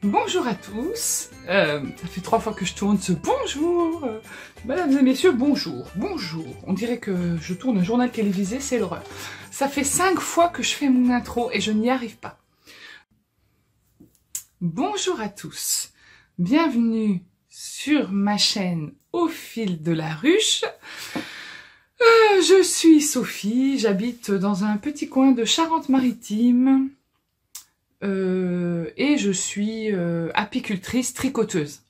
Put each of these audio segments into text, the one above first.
Bonjour à tous, ça fait 3 fois que je tourne ce bonjour, mesdames et messieurs, bonjour, bonjour, on dirait que je tourne un journal télévisé, c'est l'horreur. Ça fait 5 fois que je fais mon intro et je n'y arrive pas. Bonjour à tous, bienvenue sur ma chaîne Au fil de la ruche. Je suis Sophie, j'habite dans un petit coin de Charente-Maritime. Et je suis apicultrice tricoteuse.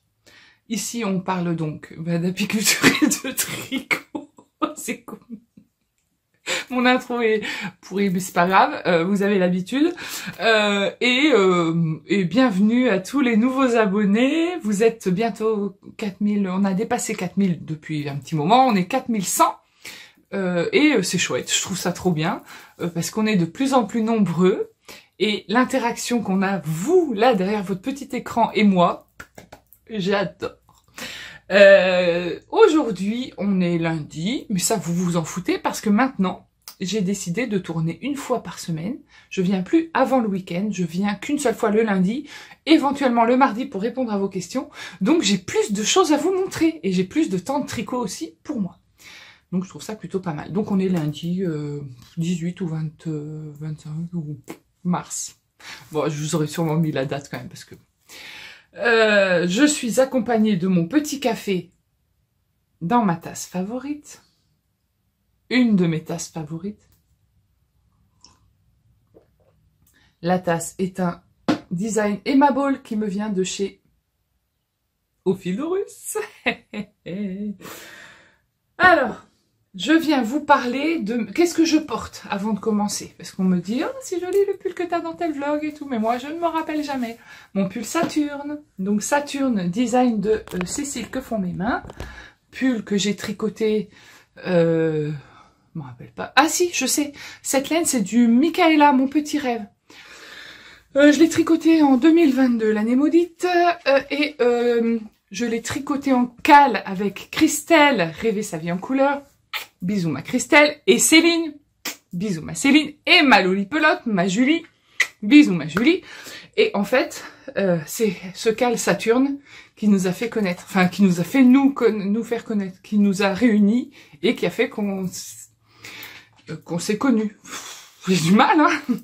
Ici, on parle donc d'apiculture et de tricot. C'est cool. Mon intro est pourrie, mais c'est pas grave, vous avez l'habitude. Et bienvenue à tous les nouveaux abonnés. Vous êtes bientôt 4000, on a dépassé 4000 depuis un petit moment, on est 4100. Et c'est chouette, je trouve ça trop bien, parce qu'on est de plus en plus nombreux. Et l'interaction qu'on a, vous, là, derrière votre petit écran, et moi, j'adore. Aujourd'hui, on est lundi, mais ça, vous vous en foutez, parce que maintenant, j'ai décidé de tourner une fois par semaine. Je viens plus avant le week-end, je viens qu'une seule fois le lundi, éventuellement le mardi pour répondre à vos questions. Donc, j'ai plus de choses à vous montrer, et j'ai plus de temps de tricot aussi pour moi. Donc, je trouve ça plutôt pas mal. Donc, on est lundi 18 ou 25 ou... mars. Bon, je vous aurais sûrement mis la date quand même parce que je suis accompagnée de mon petit café dans ma tasse favorite. Une de mes tasses favorites. La tasse est un design aimable qui me vient de chez Au fil de ruche. Alors, je viens vous parler de... Qu'est-ce que je porte avant de commencer? Parce qu'on me dit, oh, c'est joli le pull que t'as dans tel vlog et tout. Mais moi, je ne me rappelle jamais. Mon pull Saturne. Donc Saturne, design de Cécile que font mes mains. Pull que j'ai tricoté... je me rappelle pas. Ah si, je sais. Cette laine, c'est du Michaela, mon petit rêve. Je l'ai tricoté en 2022, l'année maudite. Je l'ai tricoté en cale avec Christelle, Rêver sa vie en couleur. Bisous ma Christelle, et Céline, bisous ma Céline, et ma Lolipelote, ma Julie, bisous ma Julie. Et en fait, c'est ce cale Saturne qui nous a fait connaître, enfin qui nous a fait nous faire connaître, qui nous a réunis et qui a fait qu'on s'est connus. J'ai du mal, hein.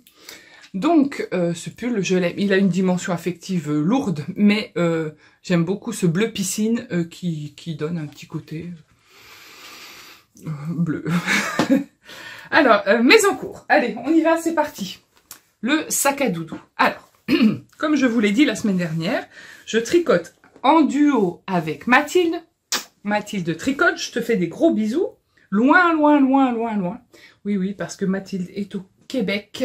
Donc, ce pull, je l'aime. Il a une dimension affective lourde, mais j'aime beaucoup ce bleu piscine qui donne un petit côté... bleu. Alors, mais en cours. Allez, on y va, c'est parti. Le sac à doudou. Alors, comme je vous l'ai dit la semaine dernière, je tricote en duo avec Mathilde. Mathilde tricote, je te fais des gros bisous. Loin, loin, loin, loin, loin. Oui, oui, parce que Mathilde est au Québec,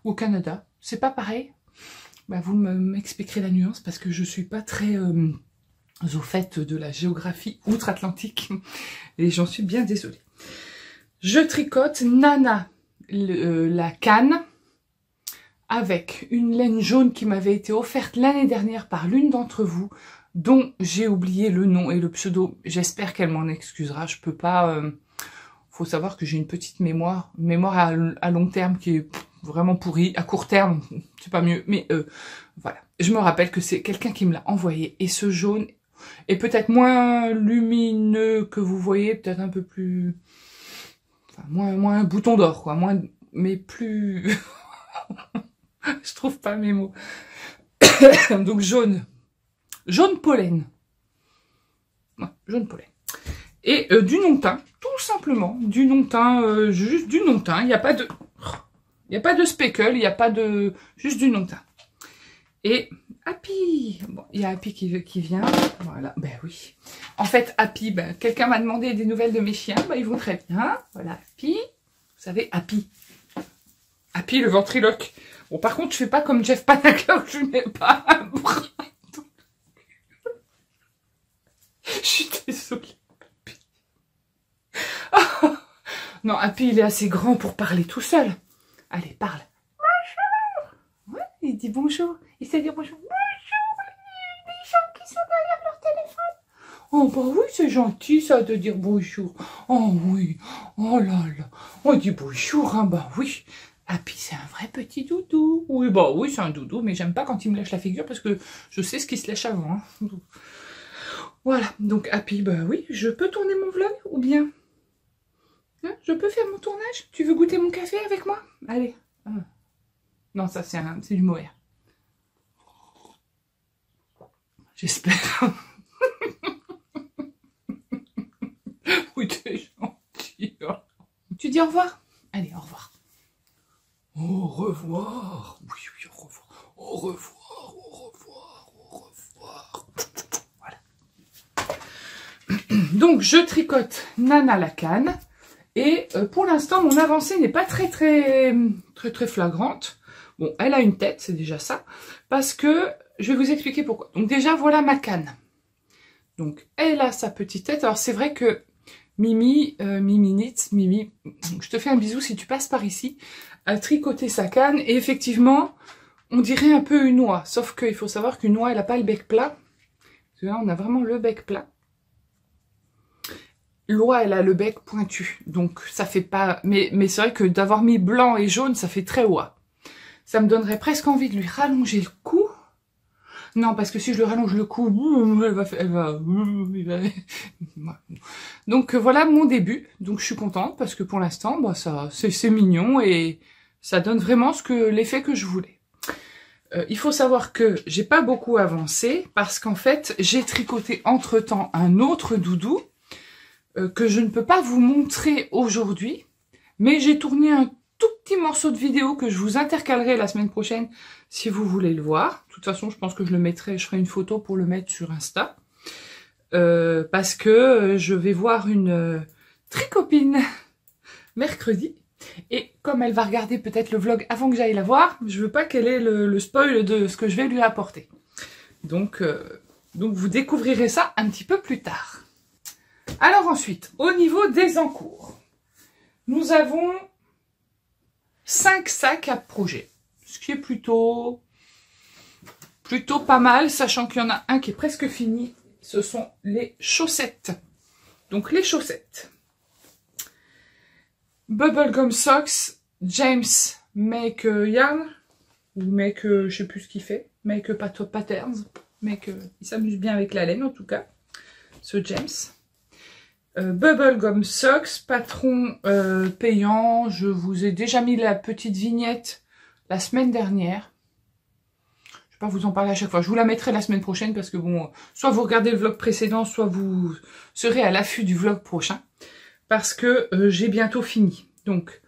ou au Canada. C'est pas pareil. Bah, vous m'expliquerez la nuance, parce que je suis pas très... au fait de la géographie outre-Atlantique, et j'en suis bien désolée. Je tricote Nana, la canne, avec une laine jaune qui m'avait été offerte l'année dernière par l'une d'entre vous, dont j'ai oublié le nom et le pseudo. J'espère qu'elle m'en excusera, je peux pas... faut savoir que j'ai une petite mémoire à long terme qui est vraiment pourrie, à court terme, c'est pas mieux, mais voilà. Je me rappelle que c'est quelqu'un qui me l'a envoyé, et ce jaune... Et peut-être moins lumineux que vous voyez, peut-être un peu plus... Enfin, moins bouton d'or, quoi. Moins, mais plus... Je trouve pas mes mots. Donc jaune. Jaune pollen. Ouais, jaune pollen. Et du non-teint, tout simplement. Du non-teint, juste du non-teint. Il n'y a pas de... Il n'y a pas de speckle, il n'y a pas de... Juste du non-teint. Et Happy, bon, il y a Happy qui vient, voilà, ben oui. En fait, Happy, ben, quelqu'un m'a demandé des nouvelles de mes chiens, ben ils vont très bien, voilà, Happy, vous savez, Happy. Happy, le ventriloque. Bon, par contre, je fais pas comme Jeff Panaclock, je n'ai pas un bras. Je suis désolée, Happy. Oh, non, Happy, il est assez grand pour parler tout seul. Allez, parle. Bonjour. Ouais, il dit bonjour. Il sait dire bonjour. Bonjour, les gens qui sont derrière leur téléphone. Oh, bah oui, c'est gentil, ça, de dire bonjour. Oh, oui. Oh là là. On dit bonjour, hein, bah oui. Happy, c'est un vrai petit doudou. Oui, bah oui, c'est un doudou, mais j'aime pas quand il me lèche la figure parce que je sais ce qui se lèche avant. Hein. Voilà, donc Happy, bah oui, je peux tourner mon vlog ou bien hein, je peux faire mon tournage? Tu veux goûter mon café avec moi? Allez. Non, ça c'est du mohair. J'espère. Oui, t'es gentil. Tu dis au revoir? Allez, au revoir. Au revoir. Oui, oui, au revoir. Au revoir, au revoir, au revoir. Voilà. Donc, je tricote Nana la canne. Et pour l'instant, mon avancée n'est pas très flagrante. Bon, elle a une tête, c'est déjà ça. Parce que, je vais vous expliquer pourquoi. Donc déjà, voilà ma canne. Donc, elle a sa petite tête. Alors, c'est vrai que Mimi, Mimi, je te fais un bisou si tu passes par ici, a tricoté sa canne. Et effectivement, on dirait un peu une oie. Sauf qu'il faut savoir qu'une oie, elle n'a pas le bec plat. Parce que là, on a vraiment le bec plat. L'oie, elle a le bec pointu. Donc, ça fait pas... Mais c'est vrai que d'avoir mis blanc et jaune, ça fait très oie. Ça me donnerait presque envie de lui rallonger le cou. Non, parce que si je lui rallonge le cou, elle va... Donc voilà mon début. Donc je suis contente parce que pour l'instant, bah, c'est mignon et ça donne vraiment l'effet que je voulais. Il faut savoir que j'ai pas beaucoup avancé parce qu'en fait, j'ai tricoté entre-temps un autre doudou que je ne peux pas vous montrer aujourd'hui, mais j'ai tourné un tout petit morceau de vidéo que je vous intercalerai la semaine prochaine si vous voulez le voir. De toute façon, je pense que je le mettrai, je ferai une photo pour le mettre sur Insta. Parce que je vais voir une tricopine mercrredit. Et comme elle va regarder peut-être le vlog avant que j'aille la voir, je veux pas qu'elle ait le spoil de ce que je vais lui apporter. Donc vous découvrirez ça un petit peu plus tard. Alors ensuite, au niveau des encours, nous avons 5 sacs à projet, ce qui est plutôt pas mal, sachant qu'il y en a un qui est presque fini, ce sont les chaussettes. Donc les chaussettes. Bubblegum Socks, James Make Yarn, ou Make, je sais plus ce qu'il fait, Make Patterns, il s'amuse bien avec la laine en tout cas, ce James. Bubblegum Socks, patron payant, je vous ai déjà mis la petite vignette la semaine dernière. Je vais pas vous en parler à chaque fois, je vous la mettrai la semaine prochaine parce que bon, soit vous regardez le vlog précédent, soit vous serez à l'affût du vlog prochain. Parce que j'ai bientôt fini. Donc,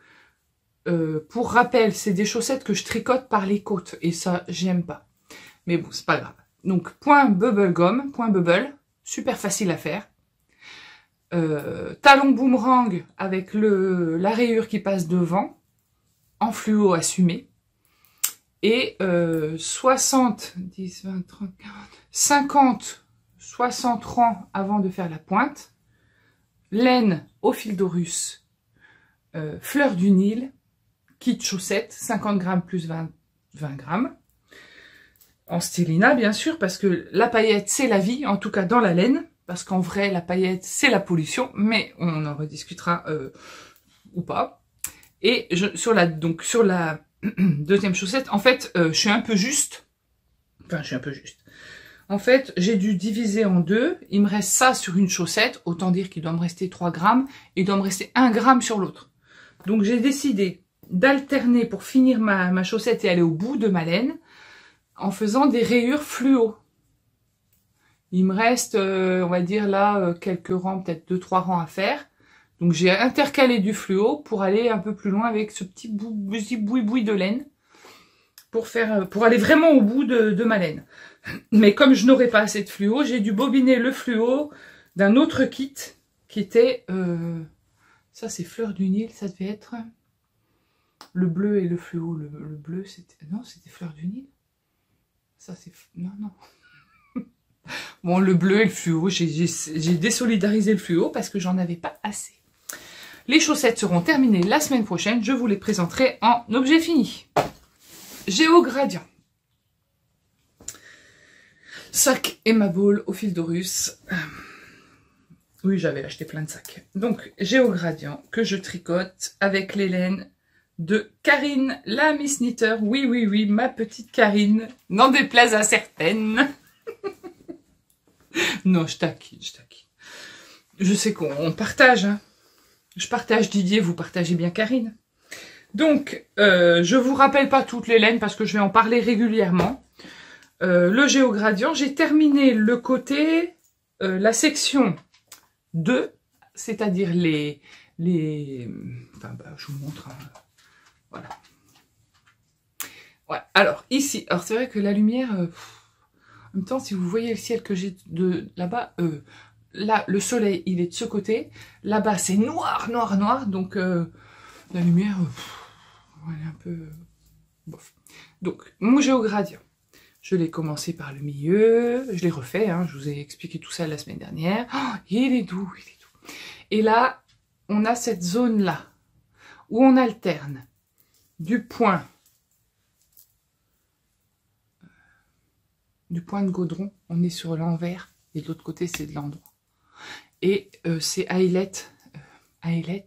pour rappel, c'est des chaussettes que je tricote par les côtes. Et ça, j'aime pas. Mais bon, c'est pas grave. Donc, point bubblegum, point bubble. Super facile à faire. Talon boomerang avec la rayure qui passe devant. En fluo assumé. Et 60, 10, 20, 30, 40, 50, 60 rangs avant de faire la pointe. Laine au fil d'Orus, fleur du Nil, kit chaussette, 50 grammes plus 20 grammes. En stylina, bien sûr, parce que la paillette, c'est la vie, en tout cas dans la laine. Parce qu'en vrai, la paillette, c'est la pollution, mais on en rediscutera ou pas. Et sur la deuxième chaussette, en fait, je suis un peu juste. Enfin, je suis un peu juste. En fait, j'ai dû diviser en deux. Il me reste ça sur une chaussette. Autant dire qu'il doit me rester 3 grammes. Et il doit me rester 1 gramme sur l'autre. Donc, j'ai décidé d'alterner pour finir ma chaussette et aller au bout de ma laine en faisant des rayures fluo. Il me reste, on va dire là, quelques rangs, peut-être 2-3 rangs à faire. Donc, j'ai intercalé du fluo pour aller un peu plus loin avec ce petit boui-boui de laine. Pour aller vraiment au bout de ma laine. Mais comme je n'aurais pas assez de fluo, j'ai dû bobiner le fluo d'un autre kit qui était... ça, c'est fleur du Nil, ça devait être... Le bleu et le fluo. Le bleu, c'était... Non, c'était fleur du Nil. Ça, c'est... Non, non. Bon, le bleu et le fluo, j'ai désolidarisé le fluo parce que j'en avais pas assez. Les chaussettes seront terminées la semaine prochaine. Je vous les présenterai en objet fini. Géogradient. Sac Emma Ball au fil d'Orus. Oui, j'avais acheté plein de sacs. Donc, Géogradient que je tricote avec les laines de Karine, la Miss Knitter. Oui, oui, oui, ma petite Karine, n'en déplaise à certaines. Non, je taquine, je taquine. Je sais qu'on partage, hein. Je partage Didier, vous partagez bien Karine. Donc, je vous rappelle pas toutes les laines parce que je vais en parler régulièrement. Le géogradient, j'ai terminé le côté, la section 2, c'est-à-dire enfin, je vous montre, hein. Voilà. Ouais. Alors, ici, alors c'est vrai que la lumière, en même temps, si vous voyez le ciel que j'ai de là-bas, là, le soleil, il est de ce côté, là-bas, c'est noir, noir, noir, donc la lumière, elle est un peu bof. Donc, mon géogradient, je l'ai commencé par le milieu, je l'ai refait, hein, je vous ai expliqué tout ça la semaine dernière. Oh, il est doux, il est doux. Et là, on a cette zone-là, où on alterne du point de gaudron, on est sur l'envers, et de l'autre côté, c'est de l'endroit. Et c'est ailette, œillet,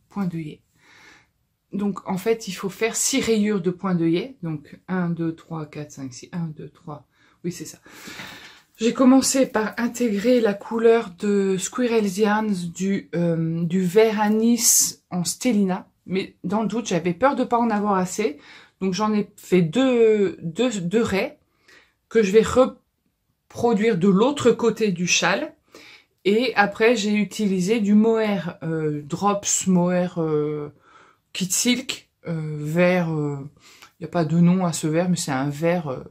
point d'œillet. Donc, en fait, il faut faire 6 rayures de point d'œillet. Donc, 1, 2, 3, 4, 5, 6, 1, 2, 3. Oui, c'est ça. J'ai commencé par intégrer la couleur de Squirrel's Yarns du vert anis en Stellina. Mais dans le doute, j'avais peur de pas en avoir assez. Donc, j'en ai fait deux raies que je vais reproduire de l'autre côté du châle. Et après, j'ai utilisé du mohair Drops, mohair Kit Silk, vert, il n'y a pas de nom à ce vert, mais c'est un vert,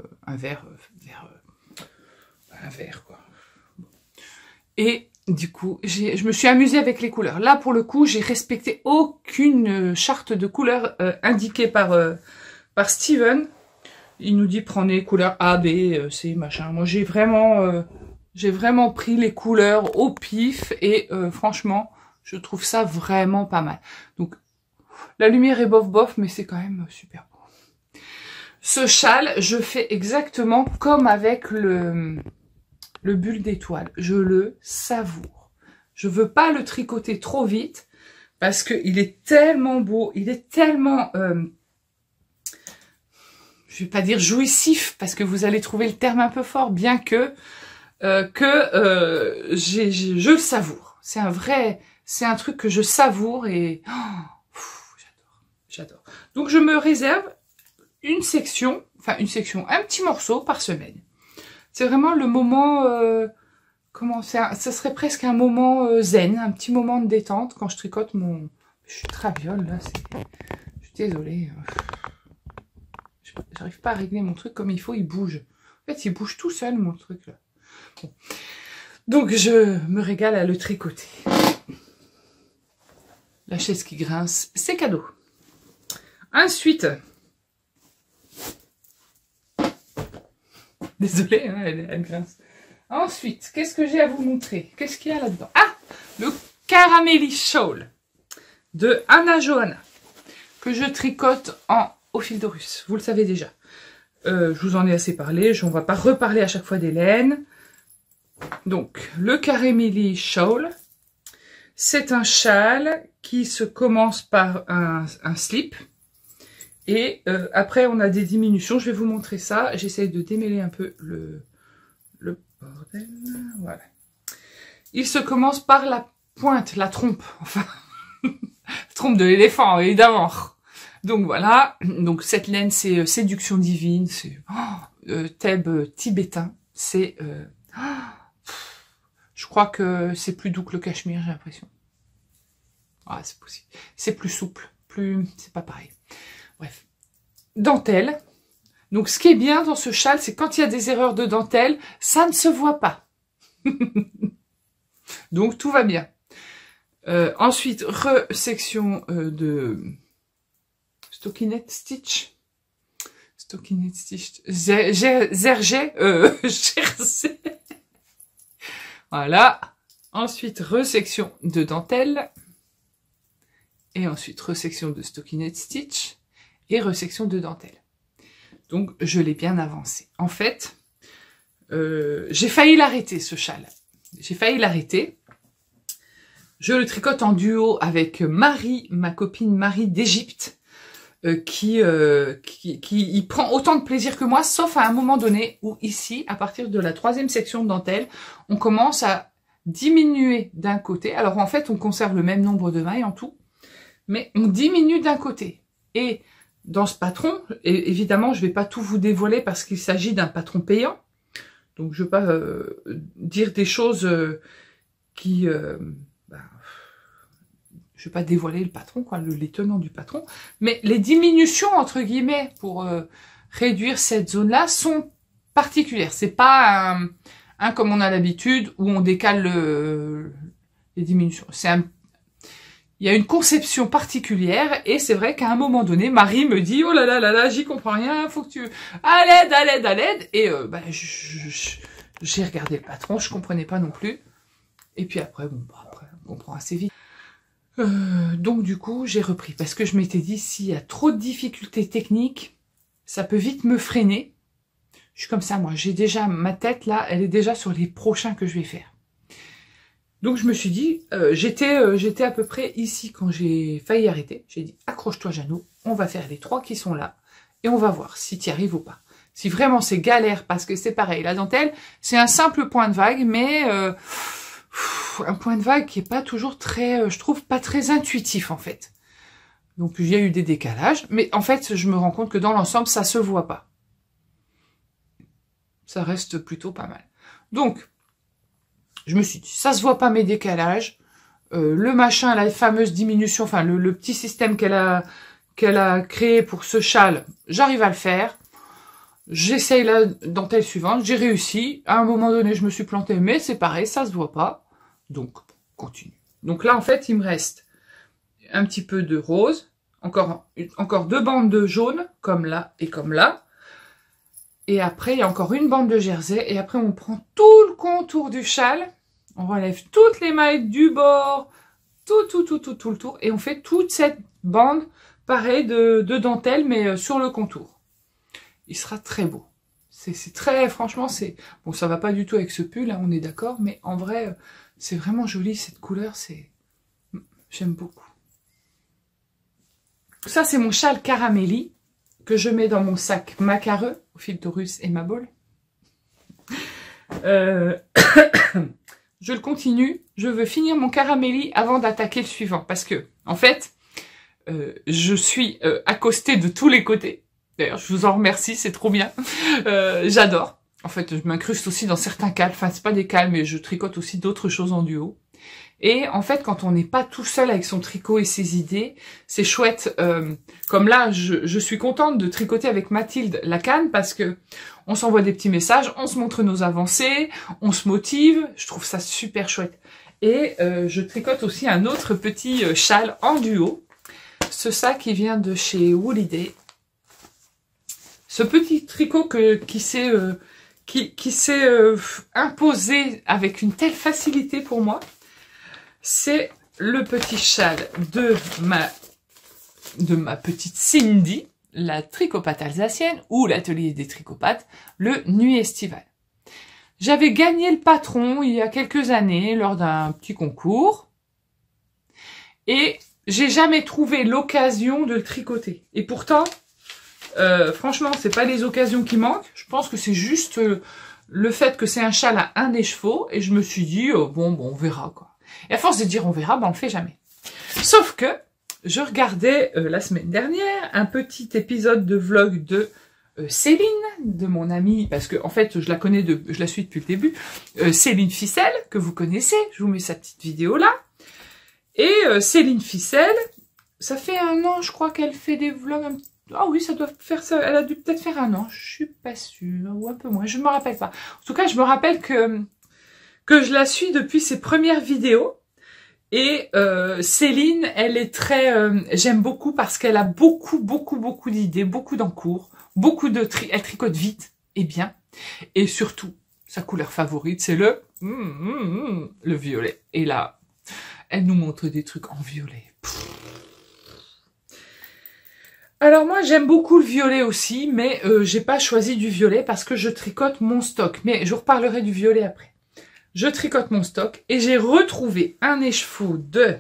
quoi. Et du coup, je me suis amusée avec les couleurs. Là, pour le coup, j'ai respecté aucune charte de couleurs indiquée par Steven. Il nous dit prenez couleur A, B, C, machin. Moi, j'ai vraiment pris les couleurs au pif et franchement, je trouve ça vraiment pas mal. Donc, la lumière est bof bof, mais c'est quand même super beau. Ce châle, je fais exactement comme avec le bulle d'étoile. Je le savoure. Je veux pas le tricoter trop vite parce que il est tellement beau, il est tellement, je vais pas dire jouissif parce que vous allez trouver le terme un peu fort, bien que je le savoure. C'est un truc que je savoure et j'adore. Donc je me réserve un petit morceau par semaine. C'est vraiment le moment, ça serait presque un moment zen, un petit moment de détente quand je tricote mon... Je suis traviole là, je suis désolée. J'arrive pas à régler mon truc comme il faut, il bouge. En fait, il bouge tout seul mon truc là. Bon. Donc je me régale à le tricoter. La chaise qui grince, c'est cadeau. Ensuite, désolée, hein, elle grince. Ensuite, qu'est-ce que j'ai à vous montrer? Qu'est-ce qu'il y a là-dedans? Ah, le Caramelly Shawl de Anna Johanna que je tricote au fil de russe. Vous le savez déjà. Je vous en ai assez parlé. On ne va pas reparler à chaque fois des laines. Donc, le Caramelly Shawl, c'est un châle qui se commence par un slip. Et après, on a des diminutions. Je vais vous montrer ça. J'essaie de démêler un peu le bordel. Voilà. Il se commence par la pointe, la trompe. Enfin, la trompe de l'éléphant, évidemment. Donc voilà. Donc cette laine, c'est séduction divine. C'est thèbe tibétain. C'est... je crois que c'est plus doux que le cachemire, j'ai l'impression. Ah, c'est possible. C'est plus souple. C'est pas pareil. Bref. Dentelle. Donc, ce qui est bien dans ce châle, c'est quand il y a des erreurs de dentelle, ça ne se voit pas. Donc, tout va bien. Ensuite, resection de stockinette stitch. Stockinette stitch. Jersey. Voilà. Ensuite, resection de dentelle. Et ensuite, resection de stockinette stitch. Et resection de dentelle. Donc, je l'ai bien avancé. En fait, j'ai failli l'arrêter, ce châle. J'ai failli l'arrêter. Je le tricote en duo avec Marie, ma copine Marie d'Égypte, qui y prend autant de plaisir que moi, sauf à un moment donné où ici, à partir de la 3e section de dentelle, on commence à diminuer d'un côté. Alors en fait, on conserve le même nombre de mailles en tout, mais on diminue d'un côté. Et dans ce patron, et évidemment, je vais pas tout vous dévoiler parce qu'il s'agit d'un patron payant. Donc je vais pas dire des choses qui... je vais pas dévoiler le patron, quoi, les tenants du patron, mais les diminutions, entre guillemets, pour réduire cette zone-là, sont particulières. C'est pas un comme on a l'habitude, où on décale les diminutions. Il y a une conception particulière, et c'est vrai qu'à un moment donné, Marie me dit, oh là là là là, j'y comprends rien, faut que tu... à l'aide, à l'aide, à l'aide, et j'ai regardé le patron, je comprenais pas non plus, et puis après, bon, après, on comprend assez vite. Donc du coup, j'ai repris, parce que je m'étais dit, s'il y a trop de difficultés techniques, ça peut vite me freiner. Je suis comme ça, moi, j'ai déjà, ma tête, là, elle est déjà sur les prochains que je vais faire. Donc je me suis dit, j'étais à peu près ici quand j'ai failli arrêter. J'ai dit, accroche-toi Jeannot, on va faire les 3 qui sont là, et on va voir si tu y arrives ou pas. Si vraiment c'est galère, parce que c'est pareil, la dentelle, c'est un simple point de vague, mais... un point de vague qui est pas toujours très, je trouve pas très intuitif en fait. Donc il y a eu des décalages, mais en fait je me rends compte que dans l'ensemble ça se voit pas. Ça reste plutôt pas mal. Donc je me suis dit, ça se voit pas mes décalages, le machin, la fameuse diminution, enfin le petit système qu'elle a créé pour ce châle, j'arrive à le faire. J'essaye la dentelle suivante, j'ai réussi. À un moment donné, je me suis plantée, mais c'est pareil, ça se voit pas. Donc, continue. Donc là, en fait, il me reste un petit peu de rose, encore 2 bandes de jaune, comme là et comme là. Et après, il y a encore une bande de jersey. Et après, on prend tout le contour du châle. On relève toutes les mailles du bord, tout le tour. Et on fait toute cette bande, pareil, de dentelle, mais sur le contour. Il sera très beau. C'est très, franchement, c'est... Bon, ça va pas du tout avec ce pull, hein, on est d'accord, mais en vrai, c'est vraiment joli, cette couleur, c'est... J'aime beaucoup. Ça, c'est mon châle Caramelli, que je mets dans mon sac macareux, au fil taurus et ma bolle. Je le continue, je veux finir mon Caramelli avant d'attaquer le suivant, parce que, en fait, je suis accostée de tous les côtés. D'ailleurs, je vous en remercie, c'est trop bien. J'adore. En fait, je m'incruste aussi dans certains cales. Enfin, c'est pas des cales, mais je tricote aussi d'autres choses en duo. Et en fait, quand on n'est pas tout seul avec son tricot et ses idées, c'est chouette. Comme là, je suis contente de tricoter avec Mathilde Lacanne parce que on s'envoie des petits messages, on se montre nos avancées, on se motive. Je trouve ça super chouette. Et je tricote aussi un autre petit châle en duo. Ce sac qui vient de chez Wooliday. Ce petit tricot qui s'est imposé avec une telle facilité pour moi, c'est le petit châle de ma petite Cindy, la tricopate alsacienne, ou l'atelier des tricopates, le Nuit estivale. J'avais gagné le patron il y a quelques années lors d'un petit concours, et j'ai jamais trouvé l'occasion de le tricoter. Et pourtant... franchement, c'est pas les occasions qui manquent. Je pense que c'est juste le fait que c'est un châle à un écheveau. Et je me suis dit, bon, on verra, quoi. Et à force de dire on verra, on le fait jamais. Sauf que, je regardais la semaine dernière un petit épisode de vlog de Céline, de mon amie, parce que en fait, je la suis depuis le début, Céline Ficelle, que vous connaissez. Je vous mets sa petite vidéo là. Et Céline Ficelle, ça fait 1 an, je crois qu'elle fait des vlogs un petit... Ah oui, ça doit faire ça. Elle a dû peut-être faire 1 an. Je suis pas sûre. Ou un peu moins. Je ne me rappelle pas. En tout cas, je me rappelle que je la suis depuis ses premières vidéos. Et Céline, elle est très... j'aime beaucoup parce qu'elle a beaucoup d'idées, beaucoup d'encours, elle tricote vite et bien. Et surtout, sa couleur favorite, c'est le violet. Et là, elle nous montre des trucs en violet. Alors moi j'aime beaucoup le violet aussi, mais j'ai pas choisi du violet parce que je tricote mon stock. Mais je vous reparlerai du violet après. je tricote mon stock et j'ai retrouvé un écheveau de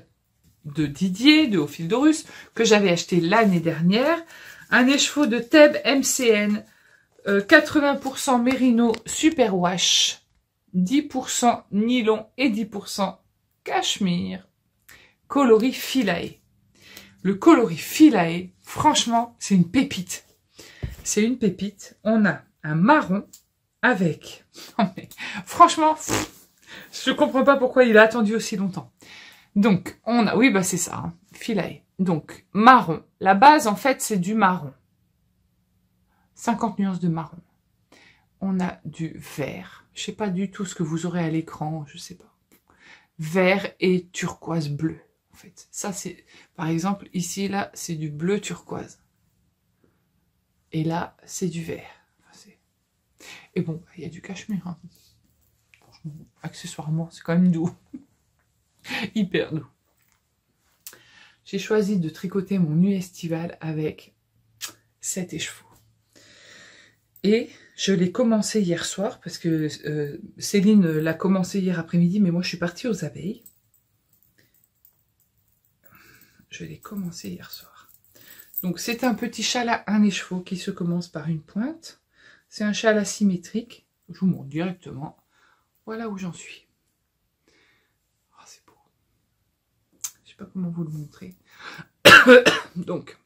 Didier, de Au Fil d'Horus, que j'avais acheté l'année dernière. Un écheveau de Thèbes MCN, 80% Mérino Super Wash, 10% nylon et 10% cachemire. Coloris Philae. Le coloris Philae, franchement, c'est une pépite. C'est une pépite. On a un marron avec... Non mais, franchement, je comprends pas pourquoi il a attendu aussi longtemps. Donc, on a... Oui, bah c'est ça, hein, Philae. Donc, marron. La base, en fait, c'est du marron. 50 nuances de marron. On a du vert. Je sais pas du tout ce que vous aurez à l'écran, je sais pas. Vert et turquoise bleu, en fait. Ça, c'est... Par exemple, ici, là, c'est du bleu turquoise. Et là, c'est du vert. Enfin, et bon, il y a du cachemire. Hein. Franchement, accessoirement, c'est quand même doux. Hyper doux. J'ai choisi de tricoter mon nu estival avec cet écheveau. Et je l'ai commencé hier soir, parce que Céline l'a commencé hier après-midi, mais moi je suis partie aux abeilles. Je l'ai commencé hier soir. Donc c'est un petit châle à un écheveau qui se commence par une pointe. C'est un châle asymétrique. Je vous montre directement. Voilà où j'en suis. Oh, c'est beau. Je sais pas comment vous le montrer. Donc,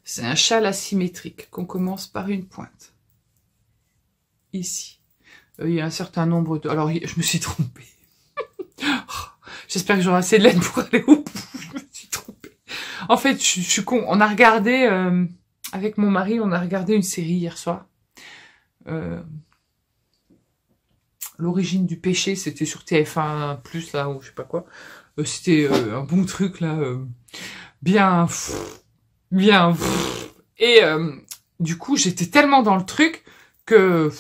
c'est un châle asymétrique qu'on commence par une pointe. Ici. Il y a un certain nombre de... Alors, je me suis trompée. J'espère que j'aurai assez de laine pour aller au bout. Je me suis trompée. En fait, je suis con. On a regardé, avec mon mari, on a regardé une série hier soir. L'origine du péché, c'était sur TF1+, là, ou je sais pas quoi. C'était un bon truc, là. Bien. Et du coup, j'étais tellement dans le truc que...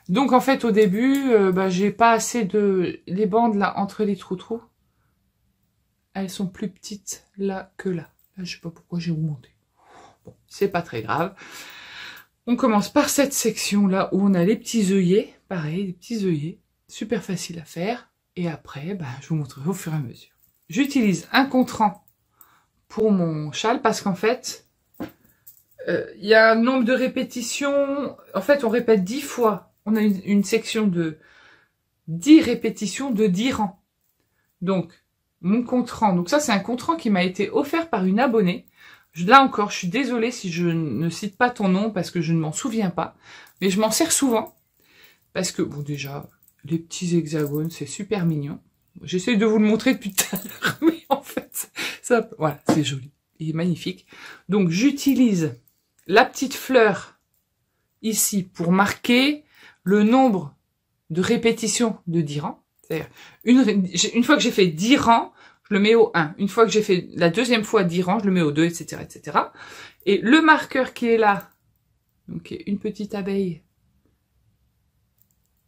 Donc, en fait, au début, j'ai pas assez de... Les bandes, là, entre les trous-trous, elles sont plus petites, là, que là. Là, je sais pas pourquoi j'ai augmenté. Bon, c'est pas très grave. On commence par cette section-là, où on a les petits œillets. Pareil, les petits œillets. Super facile à faire. Et après, je vous montrerai au fur et à mesure. J'utilise un contrant pour mon châle, parce qu'en fait, il y a un nombre de répétitions. En fait, on répète 10 fois. On a une section de 10 répétitions de 10 rangs. Donc, mon contrant. Donc ça, c'est un contrant qui m'a été offert par une abonnée. Là encore, je suis désolée si je ne cite pas ton nom parce que je ne m'en souviens pas. Mais je m'en sers souvent. Parce que, bon, déjà, les petits hexagones, c'est super mignon. J'essaie de vous le montrer depuis tout à l'heure. Mais en fait, ça, voilà, c'est joli. Il est magnifique. Donc, j'utilise la petite fleur ici pour marquer le nombre de répétitions de 10 rangs. C'est-à-dire, une fois que j'ai fait 10 rangs, je le mets au 1. Une fois que j'ai fait la deuxième fois 10 rangs, je le mets au 2, etc., etc. Et le marqueur qui est là, donc une petite abeille,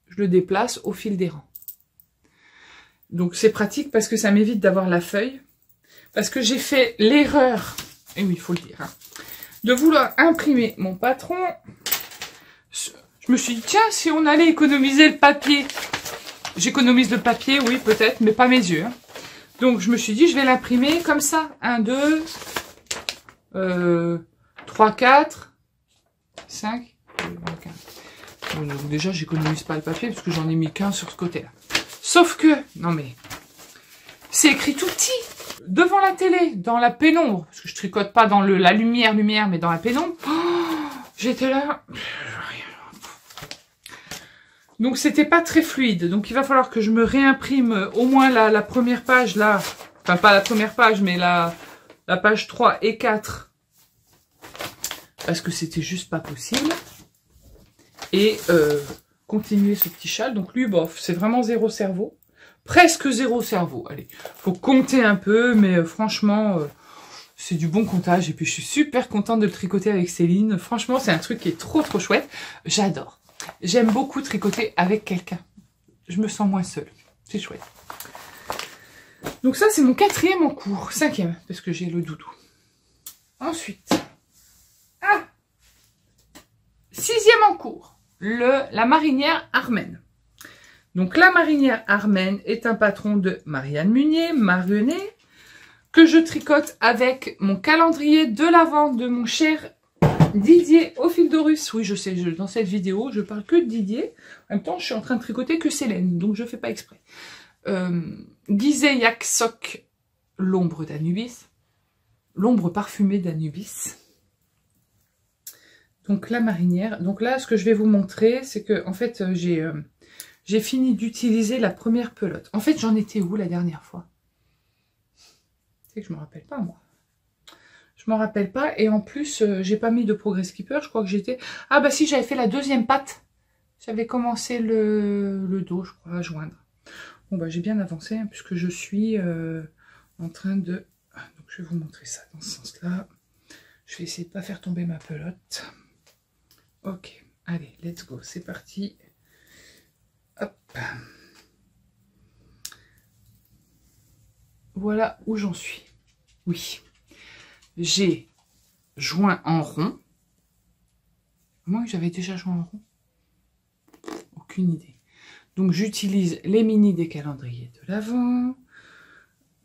je le déplace au fil des rangs. Donc c'est pratique parce que ça m'évite d'avoir la feuille. Parce que j'ai fait l'erreur, et oui, il faut le dire, hein, de vouloir imprimer mon patron. Je me suis dit, tiens, si on allait économiser le papier. J'économise le papier, oui, peut-être, mais pas mes yeux. Hein. Donc, je me suis dit, je vais l'imprimer comme ça. 1, 2, 3, 4, 5, 4. Bon, donc déjà, j'économise pas le papier parce que j'en ai mis qu'un sur ce côté-là. Sauf que, non mais, c'est écrit tout petit. Devant la télé, dans la pénombre. Parce que je tricote pas dans la lumière, mais dans la pénombre. Oh, j'étais là... Donc, c'était pas très fluide. Donc, il va falloir que je me réimprime au moins la première page, là. Enfin, pas la première page, mais la page 3 et 4. Parce que c'était juste pas possible. Et continuer ce petit châle. Donc, lui, bof, c'est vraiment zéro cerveau. Presque zéro cerveau. Allez, faut compter un peu, mais franchement, c'est du bon comptage. Et puis, je suis super contente de le tricoter avec Céline. Franchement, c'est un truc qui est trop, trop chouette. J'adore. J'aime beaucoup tricoter avec quelqu'un. Je me sens moins seule. C'est chouette. Donc ça, c'est mon 4e en cours. 5e, parce que j'ai le doudou. Ensuite, 6e en cours. La marinière armène. Donc la marinière Armen est un patron de Marianne Munier, marionnet, que je tricote avec mon calendrier de l'Avent de mon cher Didier au fil d'Horus. Oui, je sais, dans cette vidéo, je parle que de Didier. En même temps, je suis en train de tricoter que Célène, donc je fais pas exprès. Gizeh Sok, l'ombre d'Anubis. L'ombre parfumée d'Anubis. Donc la marinière. Donc là, ce que je vais vous montrer, c'est que en fait, j'ai fini d'utiliser la première pelote. En fait, j'en étais où la dernière fois? C'est que je me rappelle pas, moi. Je m'en rappelle pas. Et en plus, j'ai pas mis de Progress Keeper. Je crois que j'étais... Ah bah si, j'avais fait la deuxième patte. J'avais commencé le dos, je crois, à joindre. Bon bah j'ai bien avancé, hein, puisque je suis en train de... Donc je vais vous montrer ça dans ce sens-là. Je vais essayer de pas faire tomber ma pelote. Ok, allez, let's go, c'est parti. Hop. Voilà où j'en suis. Oui. J'ai joint en rond. Moi, j'avais déjà joint en rond. Aucune idée. Donc, j'utilise les mini des calendriers de l'Avent.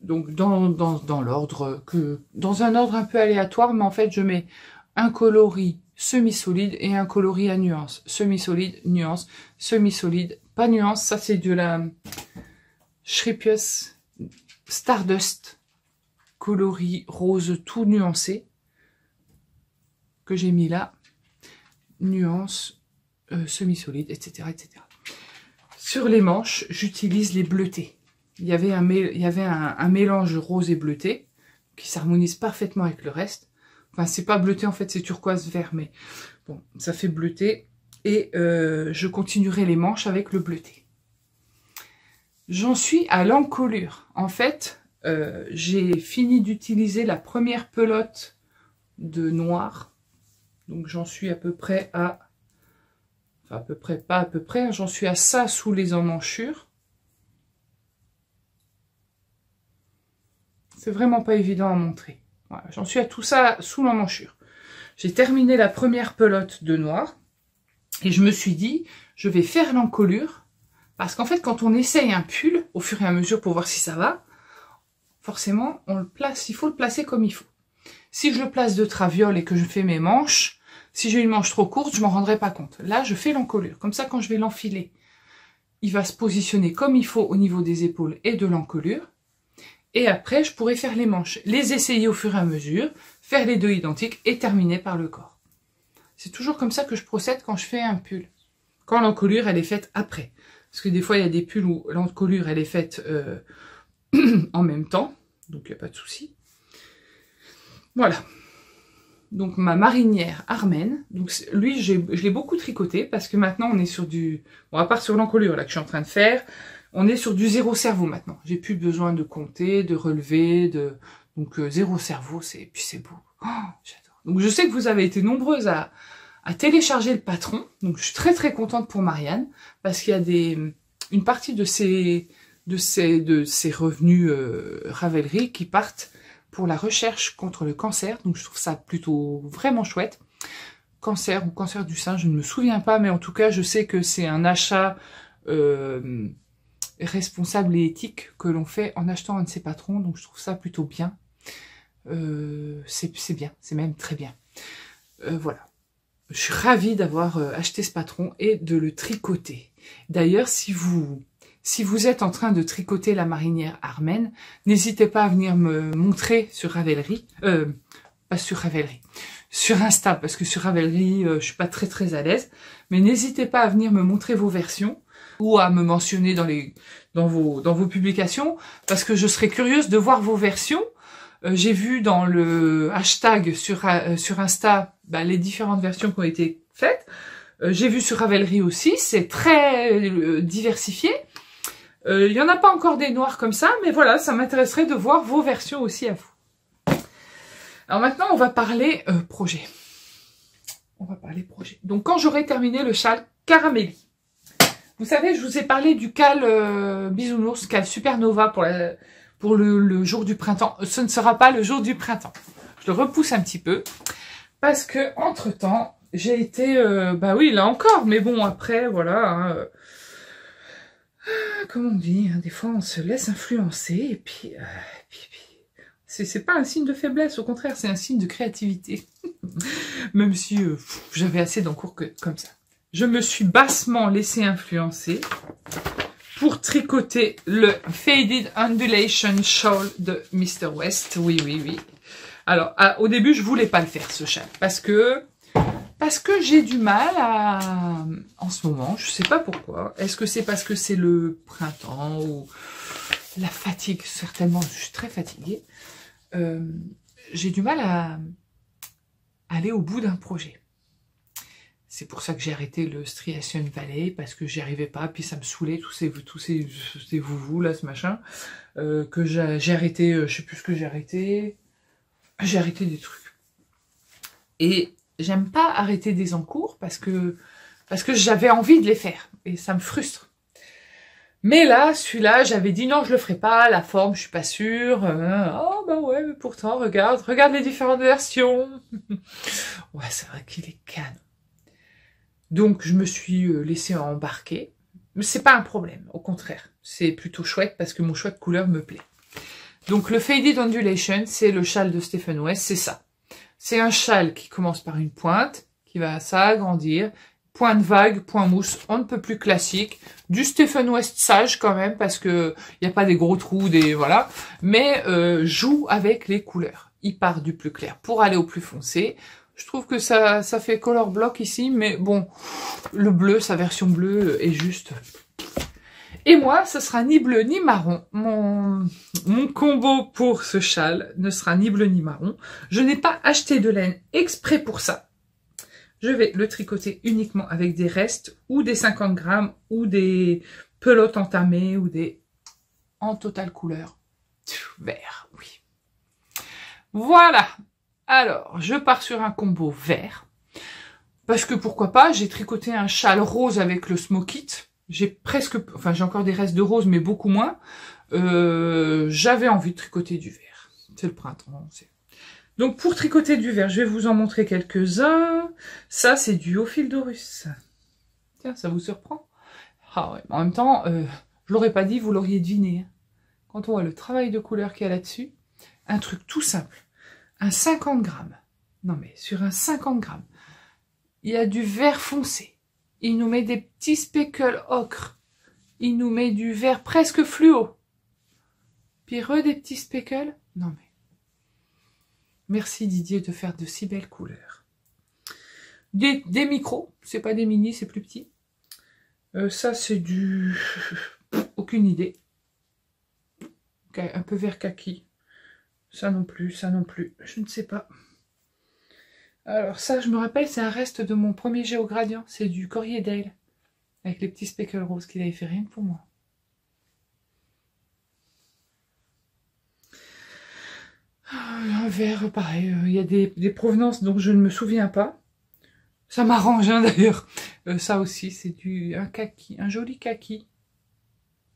Donc, dans l'ordre que... Dans un ordre un peu aléatoire, mais en fait, je mets un coloris semi-solide et un coloris à nuance. Semi-solide, nuance, semi-solide, pas nuance. Ça, c'est de la Shripius Stardust coloris rose tout nuancé que j'ai mis là. Nuance, semi-solide, etc., etc. Sur les manches, j'utilise les bleutés. Il y avait un mélange rose et bleuté qui s'harmonise parfaitement avec le reste. Enfin, c'est pas bleuté, en fait, c'est turquoise vert, mais bon, ça fait bleuté. Et je continuerai les manches avec le bleuté. J'en suis à l'encolure. En fait, j'ai fini d'utiliser la première pelote de noir. Donc, j'en suis à peu près à... Enfin, à peu près, pas à peu près, hein, j'en suis à ça sous les emmanchures. C'est vraiment pas évident à montrer. Voilà, j'en suis à tout ça sous l'emmanchure. J'ai terminé la première pelote de noir. Et je me suis dit, je vais faire l'encolure. Parce qu'en fait, quand on essaye un pull, au fur et à mesure pour voir si ça va, forcément, on le place, il faut le placer comme il faut. Si je le place de traviole et que je fais mes manches, si j'ai une manche trop courte, je m'en rendrai pas compte. Là, je fais l'encolure. Comme ça, quand je vais l'enfiler, il va se positionner comme il faut au niveau des épaules et de l'encolure. Et après, je pourrai faire les manches, les essayer au fur et à mesure, faire les deux identiques et terminer par le corps. C'est toujours comme ça que je procède quand je fais un pull. Quand l'encolure, elle est faite après. Parce que des fois, il y a des pulls où l'encolure, elle est faite en même temps. Donc, il n'y a pas de souci. Voilà. Donc, ma marinière Armen. Donc, lui, je l'ai beaucoup tricoté parce que maintenant, on est sur du... Bon, à part sur l'encolure, là, que je suis en train de faire, on est sur du zéro cerveau maintenant. J'ai plus besoin de compter, de relever, de... Donc, zéro cerveau, puis c'est beau. Oh, j'adore. Donc, je sais que vous avez été nombreuses à télécharger le patron. Donc, je suis très, très contente pour Marianne parce qu'il y a une partie de ses revenus Ravelry qui partent pour la recherche contre le cancer. Donc, je trouve ça plutôt vraiment chouette. Cancer ou cancer du sein, je ne me souviens pas, mais en tout cas, je sais que c'est un achat responsable et éthique que l'on fait en achetant un de ses patrons. Donc, je trouve ça plutôt bien. C'est bien, c'est même très bien. Voilà. Je suis ravie d'avoir acheté ce patron et de le tricoter. D'ailleurs, si vous êtes en train de tricoter la marinière Armen, n'hésitez pas à venir me montrer sur Ravelry. Pas sur Ravelry. Sur Insta, parce que sur Ravelry, je suis pas très très à l'aise. Mais n'hésitez pas à venir me montrer vos versions ou à me mentionner dans vos publications, parce que je serais curieuse de voir vos versions. J'ai vu dans le hashtag sur Insta les différentes versions qui ont été faites. J'ai vu sur Ravelry aussi, c'est très diversifié. Il n'y en a pas encore des noirs comme ça, mais voilà, ça m'intéresserait de voir vos versions aussi à vous. Alors maintenant, on va parler projet. On va parler projet. Donc quand j'aurai terminé le châle Caramelli. Vous savez, je vous ai parlé du cal Bisounours, cal Supernova pour le jour du printemps. Ce ne sera pas le jour du printemps. Je le repousse un petit peu. Parce que, entre-temps, j'ai été... bah oui, là encore. Mais bon, après, voilà. Comme on dit, hein, des fois on se laisse influencer et puis c'est pas un signe de faiblesse, au contraire, c'est un signe de créativité. Même si j'avais assez d'encours comme ça. Je me suis bassement laissé influencer pour tricoter le Faded Undulation Shawl de Mr. West. Oui, oui, oui. Alors, au début, je voulais pas le faire, ce châle, parce que j'ai du mal à... En ce moment, je sais pas pourquoi. Est-ce que c'est parce que c'est le printemps ou la fatigue? Certainement, je suis très fatiguée. J'ai du mal à aller au bout d'un projet. C'est pour ça que j'ai arrêté le Striation Valley, parce que j'y arrivais pas, puis ça me saoulait, tous ces vous là, ce machin, que j'ai arrêté, je sais plus ce que j'ai arrêté des trucs. Et j'aime pas arrêter des encours, parce que j'avais envie de les faire, et ça me frustre. Mais là, celui-là, j'avais dit non, je le ferai pas, la forme, je suis pas sûre. Oh bah ouais, mais pourtant, regarde les différentes versions. Ouais, c'est vrai qu'il est canon. Donc, je me suis laissée embarquer. Mais c'est pas un problème, au contraire. C'est plutôt chouette parce que mon choix de couleur me plaît. Donc, le Faded Undulation, c'est le châle de Stephen West, c'est ça. C'est un châle qui commence par une pointe, qui va s'agrandir. Pointe vague, point mousse, on ne peut plus classique. Du Stephen West sage quand même, parce que il n'y a pas des gros trous, voilà. Mais joue avec les couleurs. Il part du plus clair pour aller au plus foncé. Je trouve que ça fait color block ici, mais bon, le bleu, sa version bleue est juste... Et moi, ce sera ni bleu ni marron. Mon combo pour ce châle ne sera ni bleu ni marron. Je n'ai pas acheté de laine exprès pour ça. Je vais le tricoter uniquement avec des restes, ou des 50 grammes, ou des pelotes entamées, ou des... en totale couleur vert, oui. Voilà. Alors, je pars sur un combo vert. Parce que pourquoi pas, j'ai tricoté un châle rose avec le Smoke It. J'ai encore des restes de rose, mais beaucoup moins. J'avais envie de tricoter du vert. C'est le printemps. Donc, pour tricoter du vert, je vais vous en montrer quelques-uns. Ça, c'est du Ophildorus. Tiens, ça vous surprend? Ah ouais, en même temps, je l'aurais pas dit, vous l'auriez deviné. Quand on voit le travail de couleur qu'il y a là-dessus, un truc tout simple. Un 50 grammes. Non mais, sur un 50 grammes, il y a du vert foncé. Il nous met des petits speckles ocre. Il nous met du vert presque fluo. Puis des petits speckles. Non mais. Merci Didier de faire de si belles couleurs. Des micros. C'est pas des mini, c'est plus petit. Ça c'est du... Aucune idée. Un peu vert kaki. Ça non plus, je ne sais pas. Alors ça, je me rappelle, c'est un reste de mon premier géogradient. C'est du Corrier Dale. Avec les petits speckles roses qu'il avait fait rien que pour moi. Un vert, pareil. Il y a des provenances dont je ne me souviens pas. Ça m'arrange hein, d'ailleurs. Ça aussi, c'est un kaki, un joli kaki.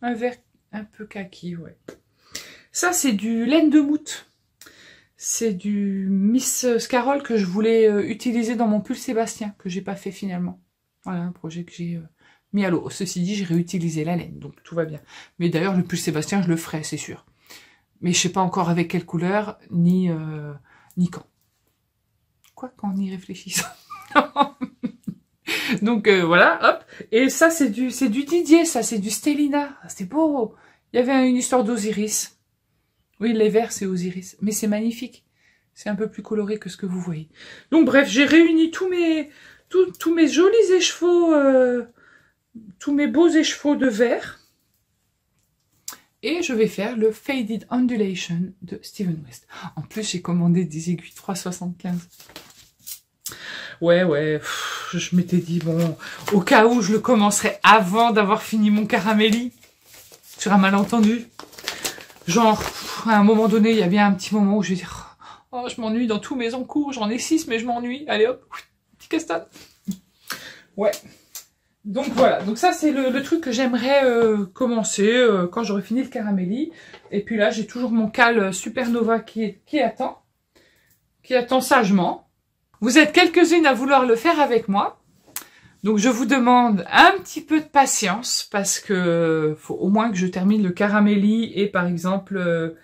Un vert un peu kaki, ouais. Ça, c'est du laine de moute. C'est du Miss Scarole que je voulais utiliser dans mon pull Sébastien, que j'ai pas fait finalement. Voilà, un projet que j'ai mis à l'eau. Ceci dit, j'ai réutilisé la laine, donc tout va bien. Mais d'ailleurs, le pull Sébastien, je le ferai, c'est sûr. Mais je sais pas encore avec quelle couleur, ni quand. Quoi, quand on y réfléchit. Donc voilà, hop. Et ça, c'est du Didier, ça, c'est du Stellina. C'est beau. Il y avait une histoire d'Osiris. Oui, les verts, c'est Osiris. Mais c'est magnifique. C'est un peu plus coloré que ce que vous voyez. Donc, bref, j'ai réuni tous mes jolis échevaux, tous mes beaux échevaux de vert. Et je vais faire le Faded Undulation de Stephen West. En plus, j'ai commandé des aiguilles 3,75. Ouais, je m'étais dit, bon, au cas où je le commencerai avant d'avoir fini mon caramelli, sur un malentendu. Genre, à un moment donné, il y a bien un petit moment où je vais dire, oh, je m'ennuie dans tous mes encours, j'en ai 6, mais je m'ennuie. Allez hop, petit castane. Ouais. Donc voilà, donc ça c'est le truc que j'aimerais commencer quand j'aurai fini le caramelli. Et puis là, j'ai toujours mon cal Supernova qui attend sagement. Vous êtes quelques-unes à vouloir le faire avec moi. Donc je vous demande un petit peu de patience parce que faut au moins que je termine le caramelli et par exemple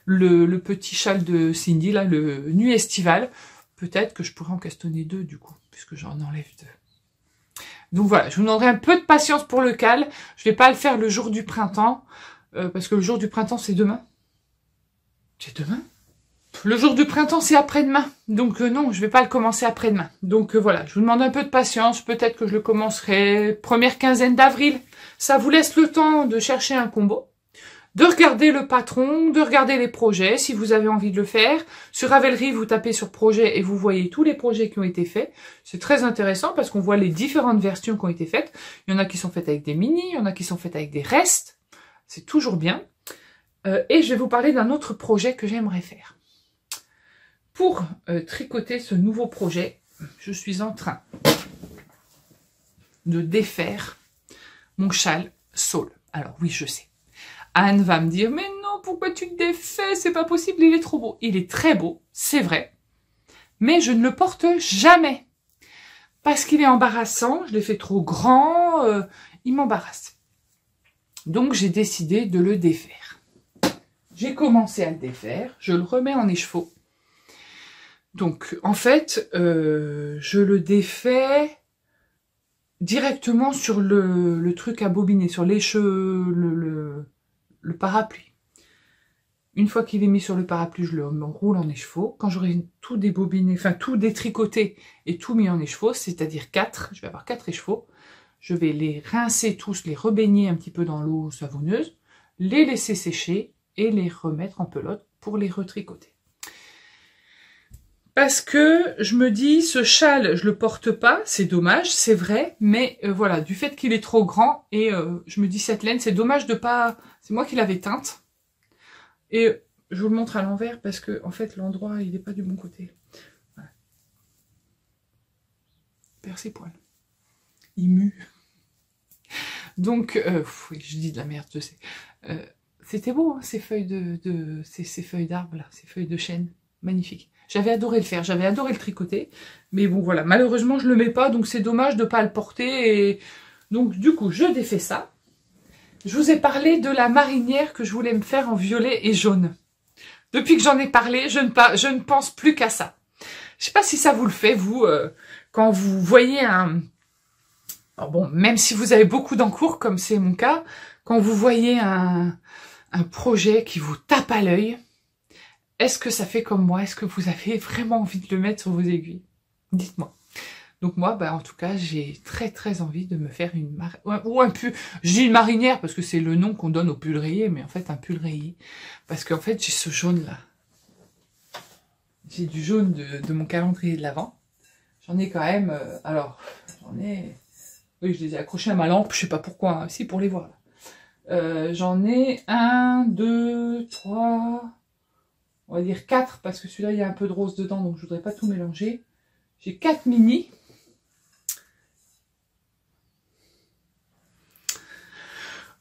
le petit châle de Cindy, là, le nuit estivale. Peut-être que je pourrais en castonner 2 du coup, puisque j'en enlève 2. Donc voilà, je vous demanderai un peu de patience pour le cal. Je vais pas le faire le jour du printemps, parce que le jour du printemps c'est demain. C'est demain ? Le jour du printemps, c'est après-demain. Donc non, je vais pas le commencer après-demain. Donc voilà, je vous demande un peu de patience. Peut-être que je le commencerai première quinzaine d'avril. Ça vous laisse le temps de chercher un combo, de regarder le patron, de regarder les projets, si vous avez envie de le faire. Sur Ravelry, vous tapez sur projet et vous voyez tous les projets qui ont été faits. C'est très intéressant parce qu'on voit les différentes versions qui ont été faites. Il y en a qui sont faites avec des mini, il y en a qui sont faites avec des restes. C'est toujours bien. Et je vais vous parler d'un autre projet que j'aimerais faire. Pour tricoter ce nouveau projet, je suis en train de défaire mon châle Saul. Alors oui, je sais. Anne va me dire, mais non, pourquoi tu le défais? C'est pas possible, il est trop beau. Il est très beau, c'est vrai. Mais je ne le porte jamais. Parce qu'il est embarrassant, je l'ai fait trop grand, il m'embarrasse. Donc j'ai décidé de le défaire. J'ai commencé à le défaire, je le remets en écheveau. Donc, en fait, je le défais directement sur le truc à bobiner, sur le parapluie. Une fois qu'il est mis sur le parapluie, je le roule en écheveau. Quand j'aurai tout débobiné, enfin tout détricoté et tout mis en écheveau, c'est-à-dire 4, je vais avoir 4 écheveaux, je vais les rincer tous, les rebaigner un petit peu dans l'eau savonneuse, les laisser sécher et les remettre en pelote pour les retricoter. Parce que je me dis, ce châle, je le porte pas, c'est dommage, c'est vrai, mais voilà, du fait qu'il est trop grand, et je me dis, cette laine, c'est dommage de pas... C'est moi qui l'avais teinte, et je vous le montre à l'envers, parce que en fait, l'endroit, il est pas du bon côté. Voilà. Il perd ses poils. Il mue. Donc, oui, je dis de la merde, je sais. C'était beau, hein, ces feuilles ces feuilles d'arbre, là, ces feuilles de chêne, magnifiques. J'avais adoré le faire, j'avais adoré le tricoter. Mais bon, voilà, malheureusement, je le mets pas, donc c'est dommage de pas le porter. Et donc, du coup, je défais ça. Je vous ai parlé de la marinière que je voulais me faire en violet et jaune. Depuis que j'en ai parlé, je ne pense plus qu'à ça. Je sais pas si ça vous le fait, vous, quand vous voyez un... Alors bon, même si vous avez beaucoup d'encours, comme c'est mon cas, quand vous voyez un projet qui vous tape à l'œil, est-ce que ça fait comme moi? Est-ce que vous avez vraiment envie de le mettre sur vos aiguilles? Dites-moi. Donc moi, bah, en tout cas, j'ai très envie de me faire une ou un pull. Je dis une marinière parce que c'est le nom qu'on donne au pull rayé, mais en fait un pull rayé. Parce qu'en fait, j'ai ce jaune là. J'ai du jaune de mon calendrier de l'Avent. J'en ai quand même... alors, j'en ai... Oui, je les ai accrochés à ma lampe, je sais pas pourquoi, hein, si pour les voir. J'en ai 1, 2, 3... On va dire 4, parce que celui-là, il y a un peu de rose dedans, donc je voudrais pas tout mélanger. J'ai 4 mini.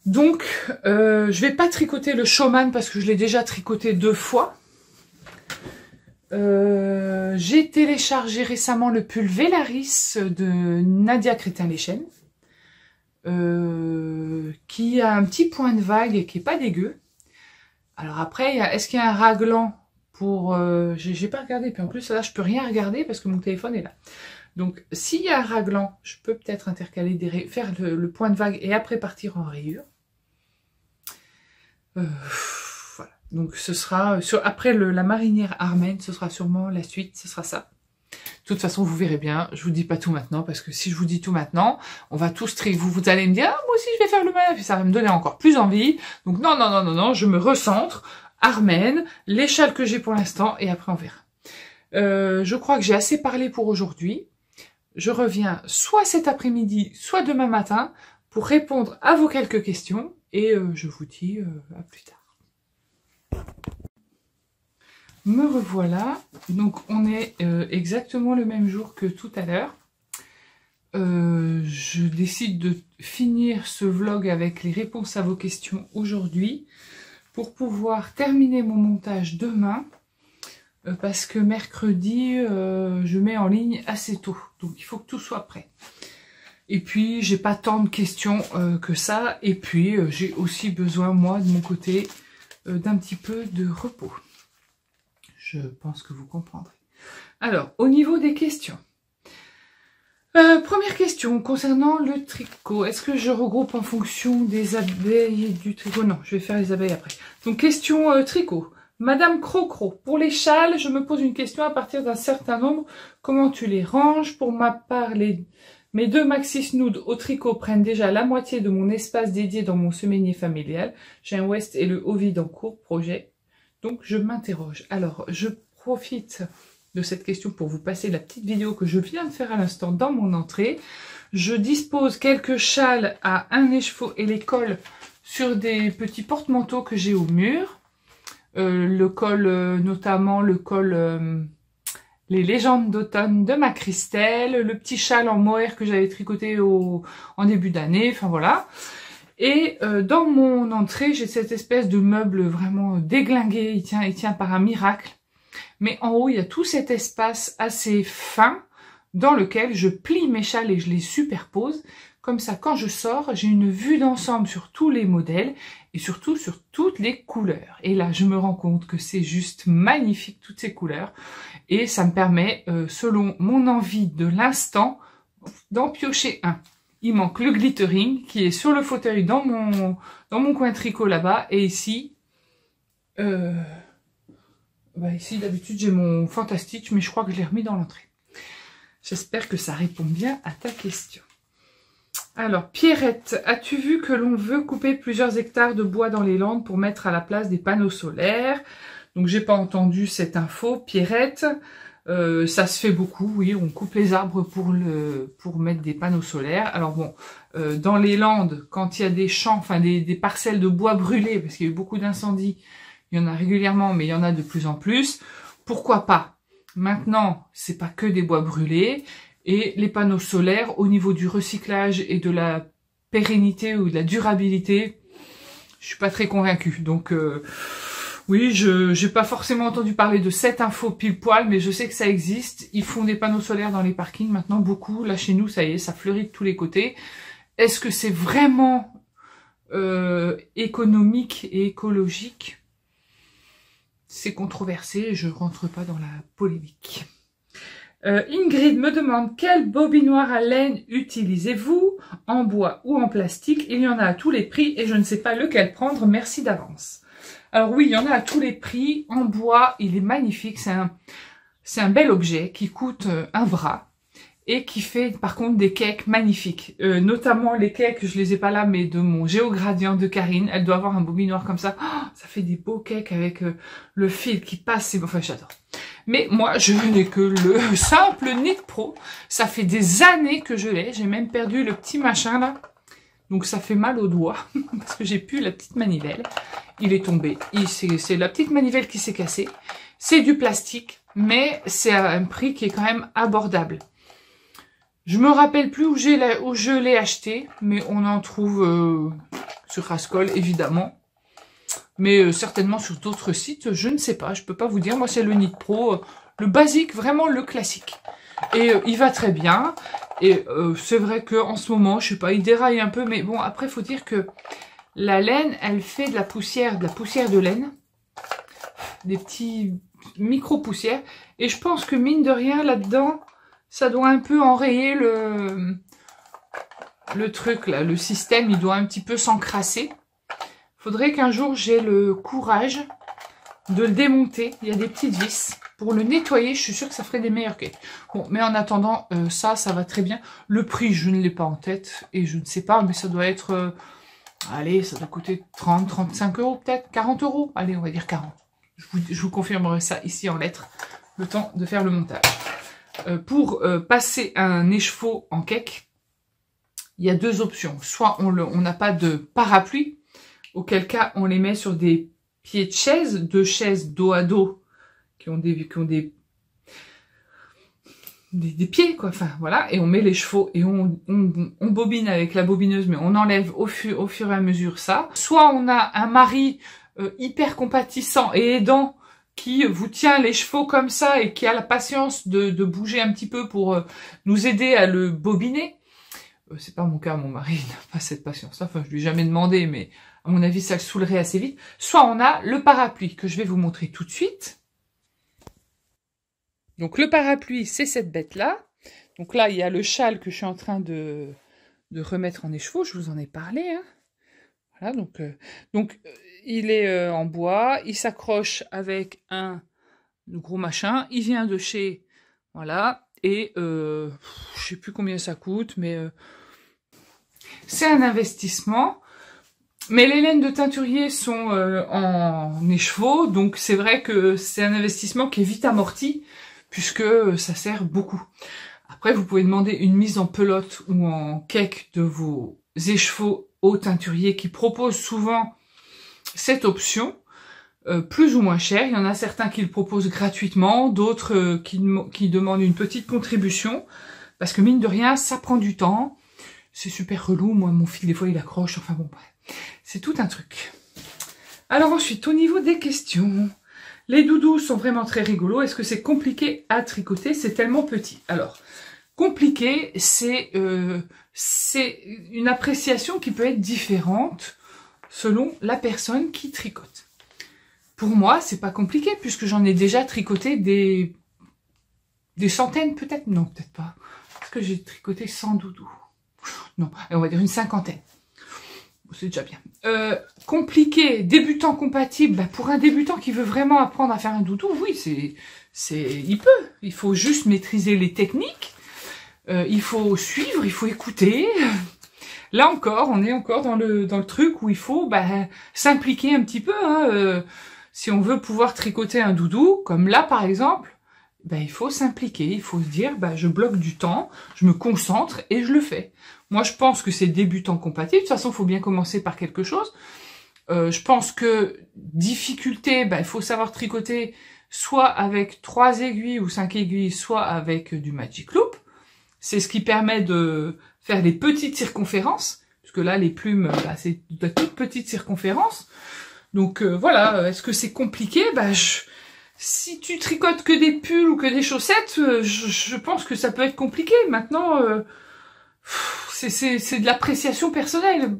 Donc, je vais pas tricoter le Showman, parce que je l'ai déjà tricoté 2 fois. J'ai téléchargé récemment le pull Vélaris de Nadia Crétin-Léchenne, qui a un petit point de vague et qui est pas dégueu. Alors après, est-ce qu'il y a un raglan pour... j'ai pas regardé, puis en plus là je peux rien regarder parce que mon téléphone est là. Donc s'il y a un raglan, je peux peut-être intercaler faire le point de vague et après partir en rayure. Voilà, donc ce sera... après la marinière Armen, ce sera sûrement la suite, ce sera ça. De toute façon, vous verrez bien, je vous dis pas tout maintenant, parce que si je vous dis tout maintenant, on va tous vous allez me dire, ah, moi aussi je vais faire le même, et ça va me donner encore plus envie. Donc non, je me recentre, Armen, les châles que j'ai pour l'instant, et après on verra. Je crois que j'ai assez parlé pour aujourd'hui. Je reviens soit cet après-midi, soit demain matin, pour répondre à vos quelques questions, et je vous dis à plus tard. Me revoilà, donc on est exactement le même jour que tout à l'heure. Je décide de finir ce vlog avec les réponses à vos questions aujourd'hui pour pouvoir terminer mon montage demain parce que mercredi je mets en ligne assez tôt, donc il faut que tout soit prêt. Et puis, j'ai pas tant de questions que ça. Et puis, j'ai aussi besoin, moi, de mon côté, d'un petit peu de repos. Je pense que vous comprendrez. Alors, au niveau des questions. Première question, concernant le tricot. Est-ce que je regroupe en fonction des abeilles et du tricot? Non, je vais faire les abeilles après. Donc, question tricot. Madame Crocro, pour les châles, je me pose une question à partir d'un certain nombre. Comment tu les ranges? Pour ma part, mes 2 maxi snoods au tricot prennent déjà la moitié de mon espace dédié dans mon semainier familial. J'ai un West et le haut vide en cours projet. Donc, je m'interroge. Alors, je profite de cette question pour vous passer la petite vidéo que je viens de faire à l'instant dans mon entrée. Je dispose quelques châles à un écheveau et les colle sur des petits porte-manteaux que j'ai au mur. Le col, notamment le col Les légendes d'automne de ma Christelle, le petit châle en mohair que j'avais tricoté en début d'année, enfin voilà. Et dans mon entrée, j'ai cette espèce de meuble vraiment déglingué, il tient par un miracle. Mais en haut, il y a tout cet espace assez fin dans lequel je plie mes châles et je les superpose. Comme ça, quand je sors, j'ai une vue d'ensemble sur tous les modèles et surtout sur toutes les couleurs. Et là, je me rends compte que c'est juste magnifique, toutes ces couleurs. Et ça me permet, selon mon envie de l'instant, d'en piocher un. Il manque le glittering qui est sur le fauteuil dans mon coin tricot là-bas. Et ici, ici d'habitude j'ai mon Fantastitch, mais je crois que je l'ai remis dans l'entrée. J'espère que ça répond bien à ta question. Alors, Pierrette, as-tu vu que l'on veut couper plusieurs hectares de bois dans les Landes pour mettre à la place des panneaux solaires? Donc, j'ai pas entendu cette info, Pierrette. Ça se fait beaucoup, oui, on coupe les arbres pour mettre des panneaux solaires. Alors bon, dans les Landes, quand il y a des champs, enfin des parcelles de bois brûlés, parce qu'il y a eu beaucoup d'incendies, il y en a régulièrement, mais il y en a de plus en plus, pourquoi pas? Maintenant, c'est pas que des bois brûlés. Et les panneaux solaires, au niveau du recyclage et de la pérennité ou de la durabilité, je suis pas très convaincue. Donc oui, je n'ai pas forcément entendu parler de cette info pile poil, mais je sais que ça existe. Ils font des panneaux solaires dans les parkings maintenant, beaucoup. Là chez nous, ça y est, ça fleurit de tous les côtés. Est-ce que c'est vraiment économique et écologique? C'est controversé, je rentre pas dans la polémique. Ingrid me demande quel bobinoir à laine utilisez-vous, en bois ou en plastique? Il y en a à tous les prix et je ne sais pas lequel prendre, merci d'avance. Alors oui, il y en a à tous les prix, en bois, il est magnifique, c'est un bel objet qui coûte un bras et qui fait par contre des cakes magnifiques, notamment les cakes, je les ai pas là, mais de mon Géogradient de Karine, elle doit avoir un bobinoir comme ça, oh, ça fait des beaux cakes avec le fil qui passe, enfin j'adore. Mais moi, je n'ai que le simple Knit Pro. Ça fait des années que je l'ai. J'ai même perdu le petit machin là. Donc ça fait mal aux doigts. Parce que j'ai plus la petite manivelle. Il est tombé. C'est la petite manivelle qui s'est cassée. C'est du plastique. Mais c'est à un prix qui est quand même abordable. Je me rappelle plus où je l'ai acheté. Mais on en trouve sur Rascol, évidemment. Mais certainement sur d'autres sites, je ne sais pas, je peux pas vous dire. Moi, c'est le Knit Pro, le basique, vraiment le classique. Et il va très bien. Et c'est vrai qu'en ce moment, je sais pas, il déraille un peu. Mais bon, après, il faut dire que la laine, elle fait de la poussière de laine. Des petits micro-poussières. Et je pense que mine de rien, là-dedans, ça doit un peu enrayer le truc, là. Le système, il doit un petit peu s'encrasser. Faudrait qu'un jour j'ai le courage de le démonter. Il y a des petites vis. Pour le nettoyer, je suis sûre que ça ferait des meilleurs cakes. Bon, mais en attendant, ça va très bien. Le prix, je ne l'ai pas en tête et je ne sais pas, mais ça doit être... allez, ça doit coûter 30, 35 euros peut-être, 40 euros. Allez, on va dire 40. Je vous confirmerai ça ici en lettres, le temps de faire le montage. Pour passer un écheveau en cake, il y a deux options. Soit on n'a pas de parapluie, auquel cas on les met sur des pieds de chaise, deux chaises dos à dos qui ont des pieds quoi, enfin voilà, et on met les chevaux et on bobine avec la bobineuse, mais on enlève au fur et à mesure ça. Soit on a un mari hyper compatissant et aidant qui vous tient les chevaux comme ça et qui a la patience de bouger un petit peu pour nous aider à le bobiner. C'est pas mon cas, mon mari n'a pas cette patience. Enfin, je lui ai jamais demandé, mais à mon avis, ça le saoulerait assez vite. Soit on a le parapluie, que je vais vous montrer tout de suite. Donc le parapluie, c'est cette bête-là. Donc là, il y a le châle que je suis en train de remettre en écheveau. Je vous en ai parlé. Hein. Voilà, donc il est en bois. Il s'accroche avec un gros machin. Il vient de chez... Voilà. Et je sais plus combien ça coûte, mais c'est un investissement. Mais les laines de teinturier sont en écheveau. Donc c'est vrai que c'est un investissement qui est vite amorti, puisque ça sert beaucoup. Après, vous pouvez demander une mise en pelote ou en cake de vos écheveaux au teinturier qui proposent souvent cette option, plus ou moins cher. Il y en a certains qui le proposent gratuitement, d'autres qui demandent une petite contribution, parce que mine de rien, ça prend du temps. C'est super relou. Moi, mon fil, des fois, il accroche. Enfin bon, bref. C'est tout un truc. Alors ensuite, au niveau des questions... Les doudous sont vraiment très rigolos. Est-ce que c'est compliqué à tricoter? C'est tellement petit. Alors, compliqué, c'est une appréciation qui peut être différente selon la personne qui tricote. Pour moi, c'est pas compliqué puisque j'en ai déjà tricoté des centaines peut-être. Non, peut-être pas. Est-ce que j'ai tricoté 100 doudous? Non, on va dire une cinquantaine. C'est déjà bien. Compliqué, débutant compatible, bah pour un débutant qui veut vraiment apprendre à faire un doudou, oui, il peut. Il faut juste maîtriser les techniques, il faut suivre, il faut écouter. Là encore, on est encore dans le truc où il faut s'impliquer un petit peu. Hein, si on veut pouvoir tricoter un doudou, comme là par exemple, il faut s'impliquer, il faut se dire, je bloque du temps, je me concentre et je le fais. Moi, je pense que c'est débutant compatible. De toute façon, il faut bien commencer par quelque chose. Je pense que difficulté, il faut savoir tricoter soit avec 3 aiguilles ou 5 aiguilles, soit avec du Magic Loop. C'est ce qui permet de faire des petites circonférences, parce que là, les plumes, c'est de toutes petites circonférences. Donc voilà, est-ce que c'est compliqué? Si tu tricotes que des pulls ou que des chaussettes, je pense que ça peut être compliqué. Maintenant, c'est de l'appréciation personnelle.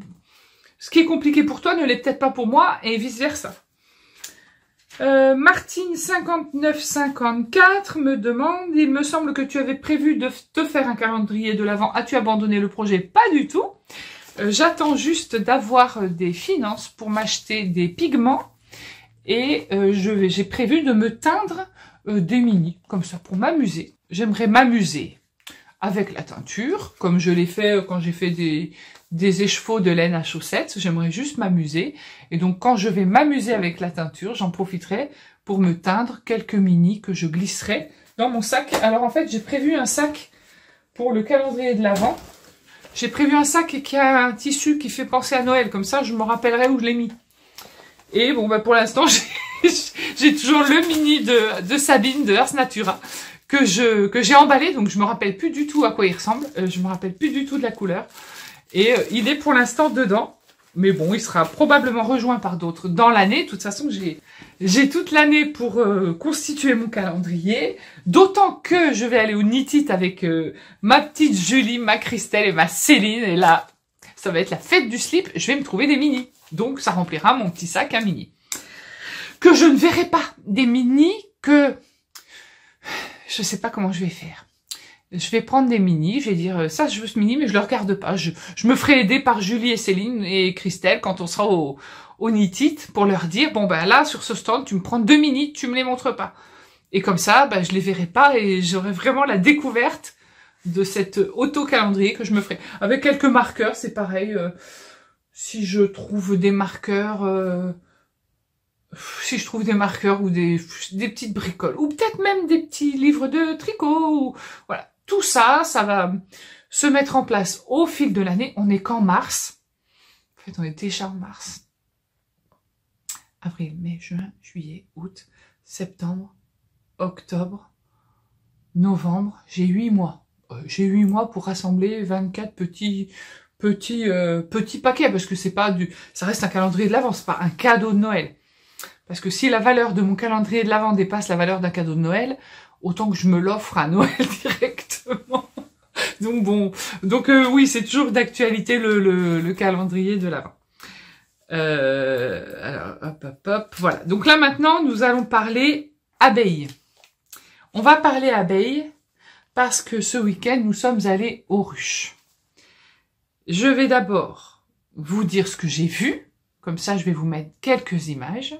Ce qui est compliqué pour toi ne l'est peut-être pas pour moi, et vice-versa. Martine 5954 me demande, il me semble que tu avais prévu de te faire un calendrier de l'Avent. As-tu abandonné le projet? Pas du tout. J'attends juste d'avoir des finances pour m'acheter des pigments. Et j'ai prévu de me teindre des mini, comme ça, pour m'amuser. J'aimerais m'amuser avec la teinture, comme je l'ai fait quand j'ai fait des écheveaux de laine à chaussettes. J'aimerais juste m'amuser. Et donc, quand je vais m'amuser avec la teinture, j'en profiterai pour me teindre quelques mini que je glisserai dans mon sac. Alors, en fait, j'ai prévu un sac pour le calendrier de l'Avent. J'ai prévu un sac qui a un tissu qui fait penser à Noël. Comme ça, je me rappellerai où je l'ai mis. Et bon, pour l'instant, j'ai toujours le mini de Sabine de Ars Natura que j'ai emballé, donc je me rappelle plus du tout à quoi il ressemble, je me rappelle plus du tout de la couleur. Et il est pour l'instant dedans, mais bon, il sera probablement rejoint par d'autres dans l'année. De toute façon, j'ai toute l'année pour constituer mon calendrier, d'autant que je vais aller au Knit It avec ma petite Julie, ma Christelle et ma Céline, et là, ça va être la fête du slip, je vais me trouver des mini. Donc, ça remplira mon petit sac à mini. Que je ne verrai pas. Des mini que... Je sais pas comment je vais faire. Je vais prendre des mini, je vais dire, ça, je veux ce mini, mais je le regarde pas. Je me ferai aider par Julie et Céline et Christelle quand on sera au Knit It pour leur dire, bon, là, sur ce stand, tu me prends 2 mini, tu me les montres pas. Et comme ça, je les verrai pas et j'aurai vraiment la découverte de cet auto-calendrier que je me ferai. Avec quelques marqueurs, c'est pareil... Si je trouve des marqueurs, ou des petites bricoles, ou peut-être même des petits livres de tricot, ou, voilà. Tout ça, ça va se mettre en place au fil de l'année. On est qu'en mars. En fait, on est déjà en mars. Avril, mai, juin, juillet, août, septembre, octobre, novembre. J'ai 8 mois. J'ai 8 mois pour rassembler 24 petits paquets, parce que ça reste un calendrier de l'Avent, c'est pas un cadeau de Noël. Parce que si la valeur de mon calendrier de l'Avent dépasse la valeur d'un cadeau de Noël, autant que je me l'offre à Noël directement. Donc bon, oui, c'est toujours d'actualité le calendrier de l'Avent. Alors, hop, voilà. Donc là, maintenant, nous allons parler abeilles. On va parler abeilles parce que ce week-end, nous sommes allés aux ruches. Je vais d'abord vous dire ce que j'ai vu. Comme ça, je vais vous mettre quelques images.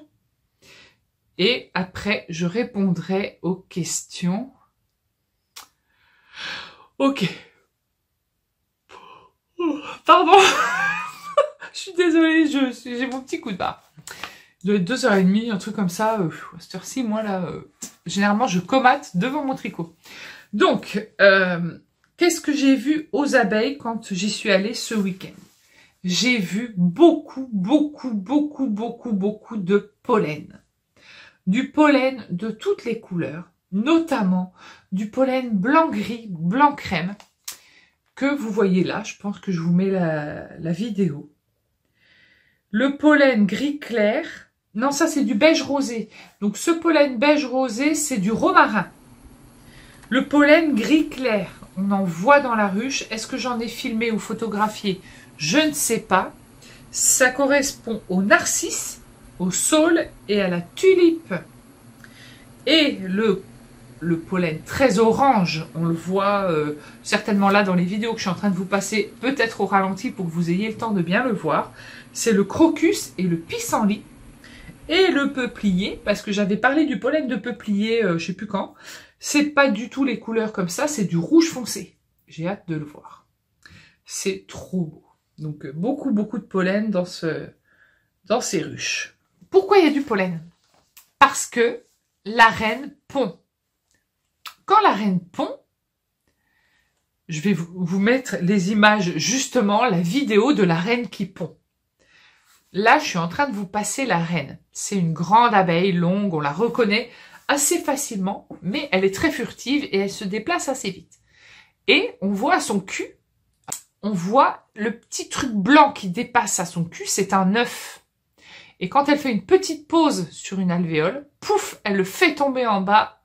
Et après, je répondrai aux questions. Ok. Pardon. Je suis désolée, j'ai mon petit coup de barre. De 2h30, un truc comme ça. À cette heure-ci, moi, là, généralement, je comate devant mon tricot. Donc, qu'est-ce que j'ai vu aux abeilles quand j'y suis allée ce week-end? J'ai vu beaucoup de pollen. Du pollen de toutes les couleurs, notamment du pollen blanc-gris, blanc-crème, que vous voyez là. Je pense que je vous mets la vidéo. Le pollen gris clair, non, ça c'est du beige rosé. Donc ce pollen beige rosé, c'est du romarin. Le pollen gris clair, on en voit dans la ruche. Est-ce que j'en ai filmé ou photographié? Je ne sais pas. Ça correspond au narcisse, au saule et à la tulipe. Et le pollen très orange, on le voit certainement là dans les vidéos que je suis en train de vous passer, peut-être au ralenti pour que vous ayez le temps de bien le voir. C'est le crocus et le pissenlit. Et le peuplier, parce que j'avais parlé du pollen de peuplier, je sais plus quand. C'est pas du tout les couleurs comme ça, c'est du rouge foncé. J'ai hâte de le voir. C'est trop beau. Donc beaucoup de pollen dans ces ruches. Pourquoi il y a du pollen? Parce que la reine pond. Quand la reine pond, je vais vous mettre les images, justement, la vidéo de la reine qui pond. Là, je suis en train de vous passer la reine. C'est une grande abeille longue, on la reconnaît assez facilement, mais elle est très furtive et elle se déplace assez vite. Et on voit à son cul, on voit le petit truc blanc qui dépasse à son cul, c'est un œuf. Et quand elle fait une petite pause sur une alvéole, pouf, elle le fait tomber en bas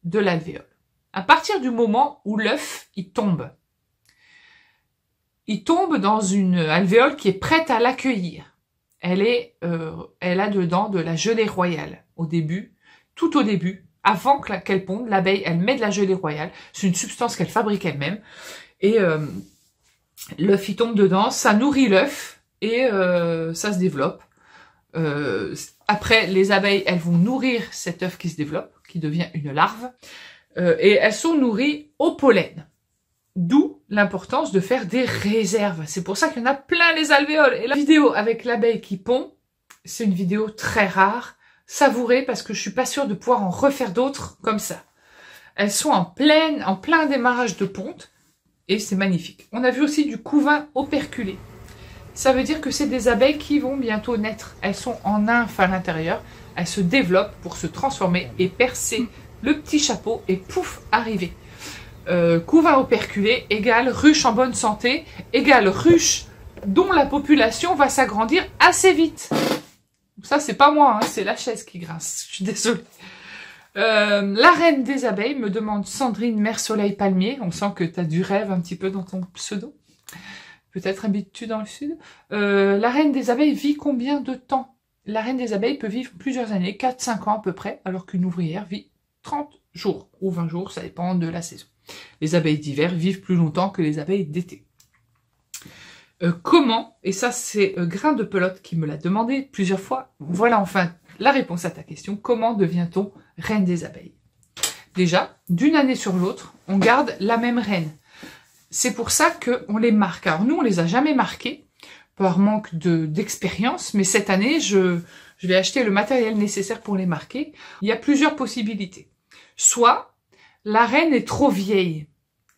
de l'alvéole. À partir du moment où l'œuf, il tombe dans une alvéole qui est prête à l'accueillir. Elle a dedans de la gelée royale au début, tout au début, avant qu'elle ponde, l'abeille, elle met de la gelée royale. C'est une substance qu'elle fabrique elle-même. Et l'œuf, il tombe dedans, ça nourrit l'œuf et ça se développe. Après, les abeilles, elles vont nourrir cet œuf qui se développe, qui devient une larve. Et elles sont nourries au pollen. D'où l'importance de faire des réserves. C'est pour ça qu'il y en a plein les alvéoles. Et la vidéo avec l'abeille qui pond, c'est une vidéo très rare. Savourez parce que je suis pas sûre de pouvoir en refaire d'autres comme ça. Elles sont en plein démarrage de ponte et c'est magnifique. On a vu aussi du couvain operculé. Ça veut dire que c'est des abeilles qui vont bientôt naître. Elles sont en nymphe à l'intérieur. Elles se développent pour se transformer et percer le petit chapeau et pouf, arriver. Couvain operculé égale ruche en bonne santé, égale ruche dont la population va s'agrandir assez vite. Ça, c'est pas moi, hein, c'est la chaise qui grince. Je suis désolée. La reine des abeilles, me demande Sandrine Mère Soleil Palmier. On sent que tu as du rêve un petit peu dans ton pseudo. Peut-être habites-tu dans le sud. La reine des abeilles vit combien de temps? La reine des abeilles peut vivre plusieurs années, 4-5 ans à peu près, alors qu'une ouvrière vit 30 jours ou 20 jours, ça dépend de la saison. Les abeilles d'hiver vivent plus longtemps que les abeilles d'été. Comment, et ça c'est Grain de Pelote qui me l'a demandé plusieurs fois, voilà enfin la réponse à ta question, comment devient-on reine des abeilles? Déjà, d'une année sur l'autre, on garde la même reine. C'est pour ça qu'on les marque. Alors nous, on les a jamais marqués, par manque d'expérience, mais cette année, je vais acheter le matériel nécessaire pour les marquer. Il y a plusieurs possibilités. Soit la reine est trop vieille,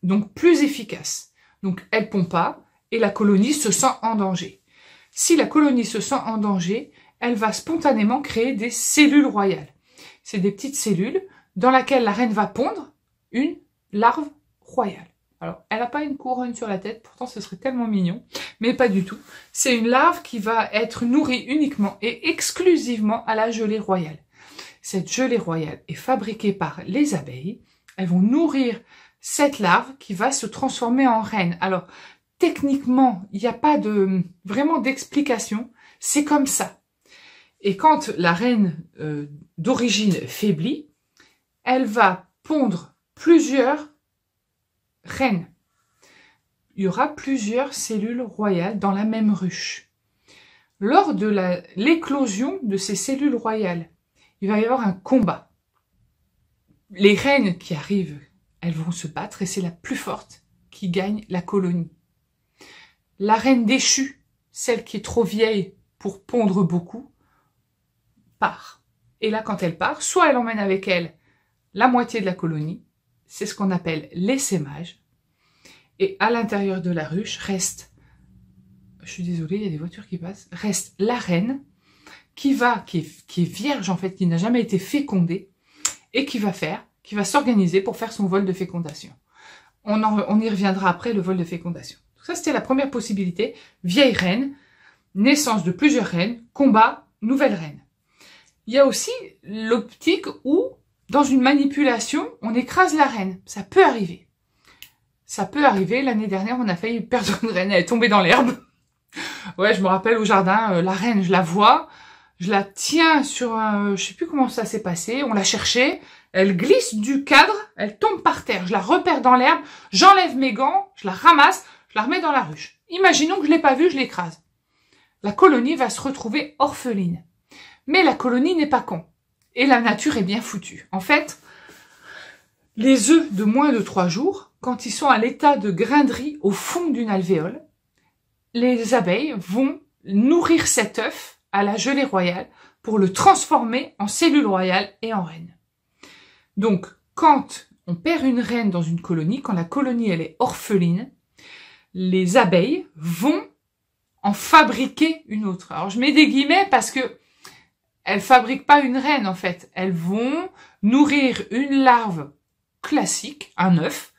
donc plus efficace. Donc elle pond pas et la colonie se sent en danger. Si la colonie se sent en danger, elle va spontanément créer des cellules royales. C'est des petites cellules dans lesquelles la reine va pondre une larve royale. Alors, elle n'a pas une couronne sur la tête, pourtant ce serait tellement mignon, mais pas du tout. C'est une larve qui va être nourrie uniquement et exclusivement à la gelée royale. Cette gelée royale est fabriquée par les abeilles. Elles vont nourrir cette larve qui va se transformer en reine. Alors, techniquement, il n'y a pas vraiment d'explication, c'est comme ça. Et quand la reine d'origine faiblit, elle va pondre plusieurs reines. Il y aura plusieurs cellules royales dans la même ruche. Lors de l'éclosion de ces cellules royales, il va y avoir un combat. Les reines qui arrivent, elles vont se battre et c'est la plus forte qui gagne la colonie. La reine déchue, celle qui est trop vieille pour pondre beaucoup, part. Et là, quand elle part, soit elle emmène avec elle la moitié de la colonie, c'est ce qu'on appelle l'essaimage, et à l'intérieur de la ruche reste, je suis désolée, il y a des voitures qui passent, reste la reine qui est vierge en fait, qui n'a jamais été fécondée, et qui va s'organiser pour faire son vol de fécondation. On y reviendra après, le vol de fécondation. Donc ça, c'était la première possibilité. Vieille reine, naissance de plusieurs reines, combat, nouvelle reine. Il y a aussi l'optique où, dans une manipulation, on écrase la reine. Ça peut arriver. Ça peut arriver. L'année dernière, on a failli perdre une reine. Elle est tombée dans l'herbe. Ouais, je me rappelle au jardin, la reine, je la vois. Je la tiens sur un... Je sais plus comment ça s'est passé. On l'a cherchée. Elle glisse du cadre. Elle tombe par terre. Je la repère dans l'herbe. J'enlève mes gants. Je la ramasse. Je la remets dans la ruche. Imaginons que je l'ai pas vue, je l'écrase. La colonie va se retrouver orpheline. Mais la colonie n'est pas con. Et la nature est bien foutue. En fait, les œufs de moins de 3 jours, quand ils sont à l'état de grainerie au fond d'une alvéole, les abeilles vont nourrir cet œuf à la gelée royale pour le transformer en cellule royale et en reine. Donc, quand on perd une reine dans une colonie, quand la colonie elle est orpheline, les abeilles vont en fabriquer une autre. Alors, je mets des guillemets parce que elles fabriquent pas une reine, en fait. Elles vont nourrir une larve classique, un œuf,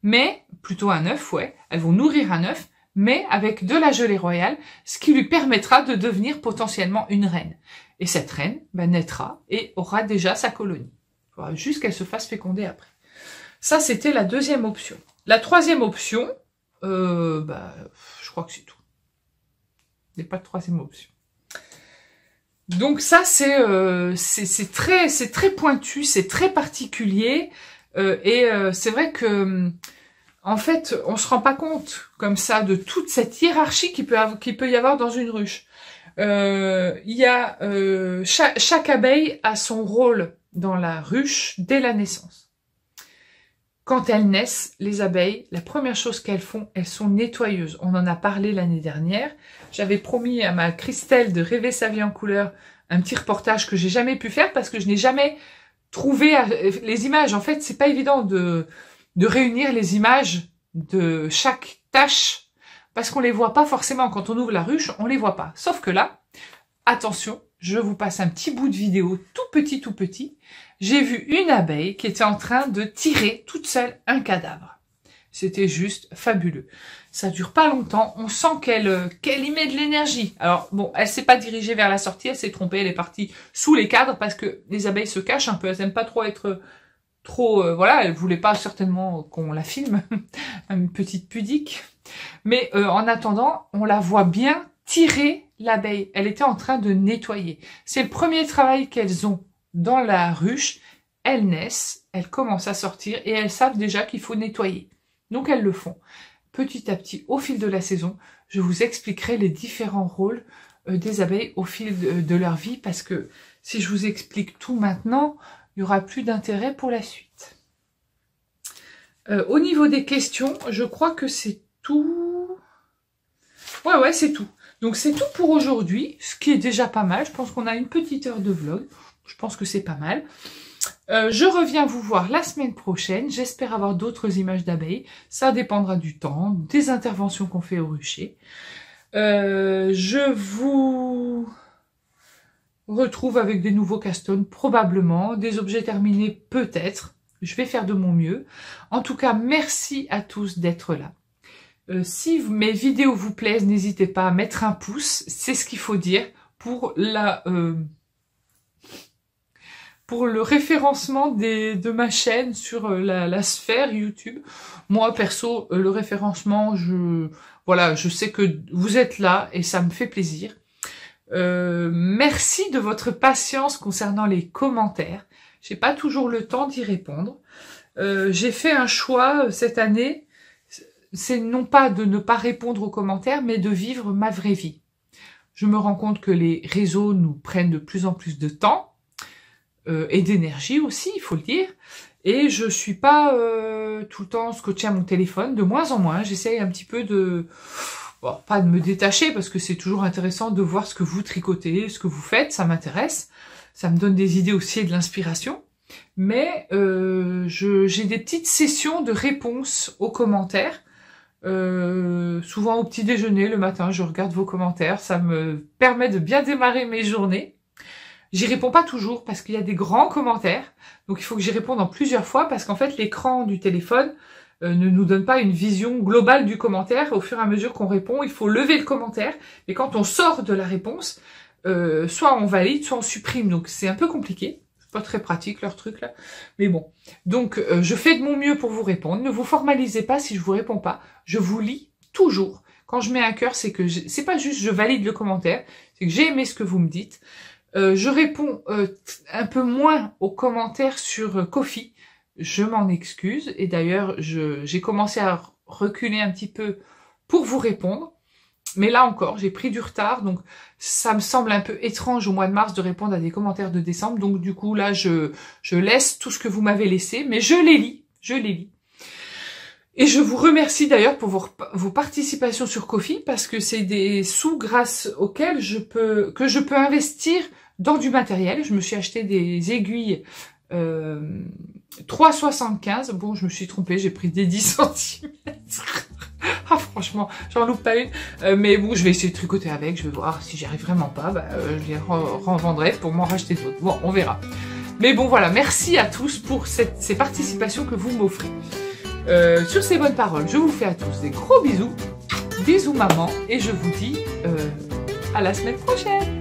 mais, plutôt un œuf, ouais. Elles vont nourrir un œuf, mais avec de la gelée royale, ce qui lui permettra de devenir potentiellement une reine. Et cette reine, naîtra et aura déjà sa colonie. Il faudra juste qu'elle se fasse féconder après. Ça, c'était la deuxième option. La troisième option, je crois que c'est tout. Il n'y a pas de troisième option. Donc ça, c'est très pointu, c'est très particulier. C'est vrai que, en fait, on se rend pas compte, comme ça, de toute cette hiérarchie qu'il peut y avoir dans une ruche. Chaque abeille a son rôle dans la ruche dès la naissance. Quand elles naissent, les abeilles, la première chose qu'elles font, elles sont nettoyeuses. On en a parlé l'année dernière. J'avais promis à ma Christelle de rêver sa vie en couleur un petit reportage que j'ai jamais pu faire parce que je n'ai jamais trouvé les images. En fait, c'est pas évident de réunir les images de chaque tâche parce qu'on les voit pas forcément. Quand on ouvre la ruche, on les voit pas. Sauf que là, attention, je vous passe un petit bout de vidéo tout petit. J'ai vu une abeille qui était en train de tirer toute seule un cadavre. C'était juste fabuleux. Ça dure pas longtemps. On sent qu'elle y met de l'énergie. Alors bon, elle s'est pas dirigée vers la sortie, elle s'est trompée. Elle est partie sous les cadres parce que les abeilles se cachent un peu. Elles aiment pas trop être voilà. Elle voulait pas certainement qu'on la filme, une petite pudique. Mais en attendant, on la voit bien tirer l'abeille. Elle était en train de nettoyer. C'est le premier travail qu'elles ont dans la ruche. Elles naissent, elles commencent à sortir et elles savent déjà qu'il faut nettoyer. Donc elles le font. Petit à petit, au fil de la saison, je vous expliquerai les différents rôles des abeilles au fil de leur vie parce que si je vous explique tout maintenant, il n'y aura plus d'intérêt pour la suite. Au niveau des questions, je crois que c'est tout. Ouais, c'est tout. Donc c'est tout pour aujourd'hui, ce qui est déjà pas mal. Je pense qu'on a une petite heure de vlog. Je pense que c'est pas mal. Je reviens vous voir la semaine prochaine. J'espère avoir d'autres images d'abeilles. Ça dépendra du temps, des interventions qu'on fait au rucher. Je vous retrouve avec des nouveaux castones, probablement. Des objets terminés, peut-être. Je vais faire de mon mieux. En tout cas, merci à tous d'être là. Si mes vidéos vous plaisent, n'hésitez pas à mettre un pouce. C'est ce qu'il faut dire pour pour le référencement de ma chaîne sur la sphère YouTube. Moi, perso, le référencement, voilà, je sais que vous êtes là et ça me fait plaisir. Merci de votre patience concernant les commentaires. J'ai pas toujours le temps d'y répondre. J'ai fait un choix cette année, c'est non pas de ne pas répondre aux commentaires, mais de vivre ma vraie vie. Je me rends compte que les réseaux nous prennent de plus en plus de temps et d'énergie aussi, il faut le dire. Et je suis pas tout le temps scotchée à mon téléphone, de moins en moins. J'essaye un petit peu de... Bon, pas de me détacher, parce que c'est toujours intéressant de voir ce que vous tricotez, ce que vous faites, ça m'intéresse. Ça me donne des idées aussi et de l'inspiration. Mais j'ai des petites sessions de réponses aux commentaires. Souvent au petit déjeuner, le matin, je regarde vos commentaires. Ça me permet de bien démarrer mes journées. J'y réponds pas toujours parce qu'il y a des grands commentaires. Donc il faut que j'y réponde en plusieurs fois parce qu'en fait, l'écran du téléphone ne nous donne pas une vision globale du commentaire. Au fur et à mesure qu'on répond, il faut lever le commentaire. Et quand on sort de la réponse, soit on valide, soit on supprime. Donc c'est un peu compliqué. C'est pas très pratique leur truc là. Mais bon. Donc je fais de mon mieux pour vous répondre. Ne vous formalisez pas si je vous réponds pas. Je vous lis toujours. Quand je mets un cœur, c'est que c'est pas juste je valide le commentaire. C'est que j'ai aimé ce que vous me dites. Je réponds un peu moins aux commentaires sur Ko-fi. Je m'en excuse. Et d'ailleurs, j'ai commencé à reculer un petit peu pour vous répondre. Mais là encore, j'ai pris du retard. Donc, ça me semble un peu étrange au mois de mars de répondre à des commentaires de décembre. Donc, du coup, là, je laisse tout ce que vous m'avez laissé. Mais je les lis. Je les lis. Et je vous remercie d'ailleurs pour vos participations sur Ko-fi parce que c'est des sous grâce auxquels je peux investir dans du matériel. Je me suis acheté des aiguilles 3,75. Bon, je me suis trompée, j'ai pris des 10 cm. Ah, franchement, j'en loupe pas une. Mais bon, je vais essayer de tricoter avec. Je vais voir si j'y arrive vraiment pas. Je les revendrai pour m'en racheter d'autres. Bon, on verra. Mais bon, voilà. Merci à tous pour ces participations que vous m'offrez. Sur ces bonnes paroles, je vous fais à tous des gros bisous. Bisous maman. Et je vous dis à la semaine prochaine.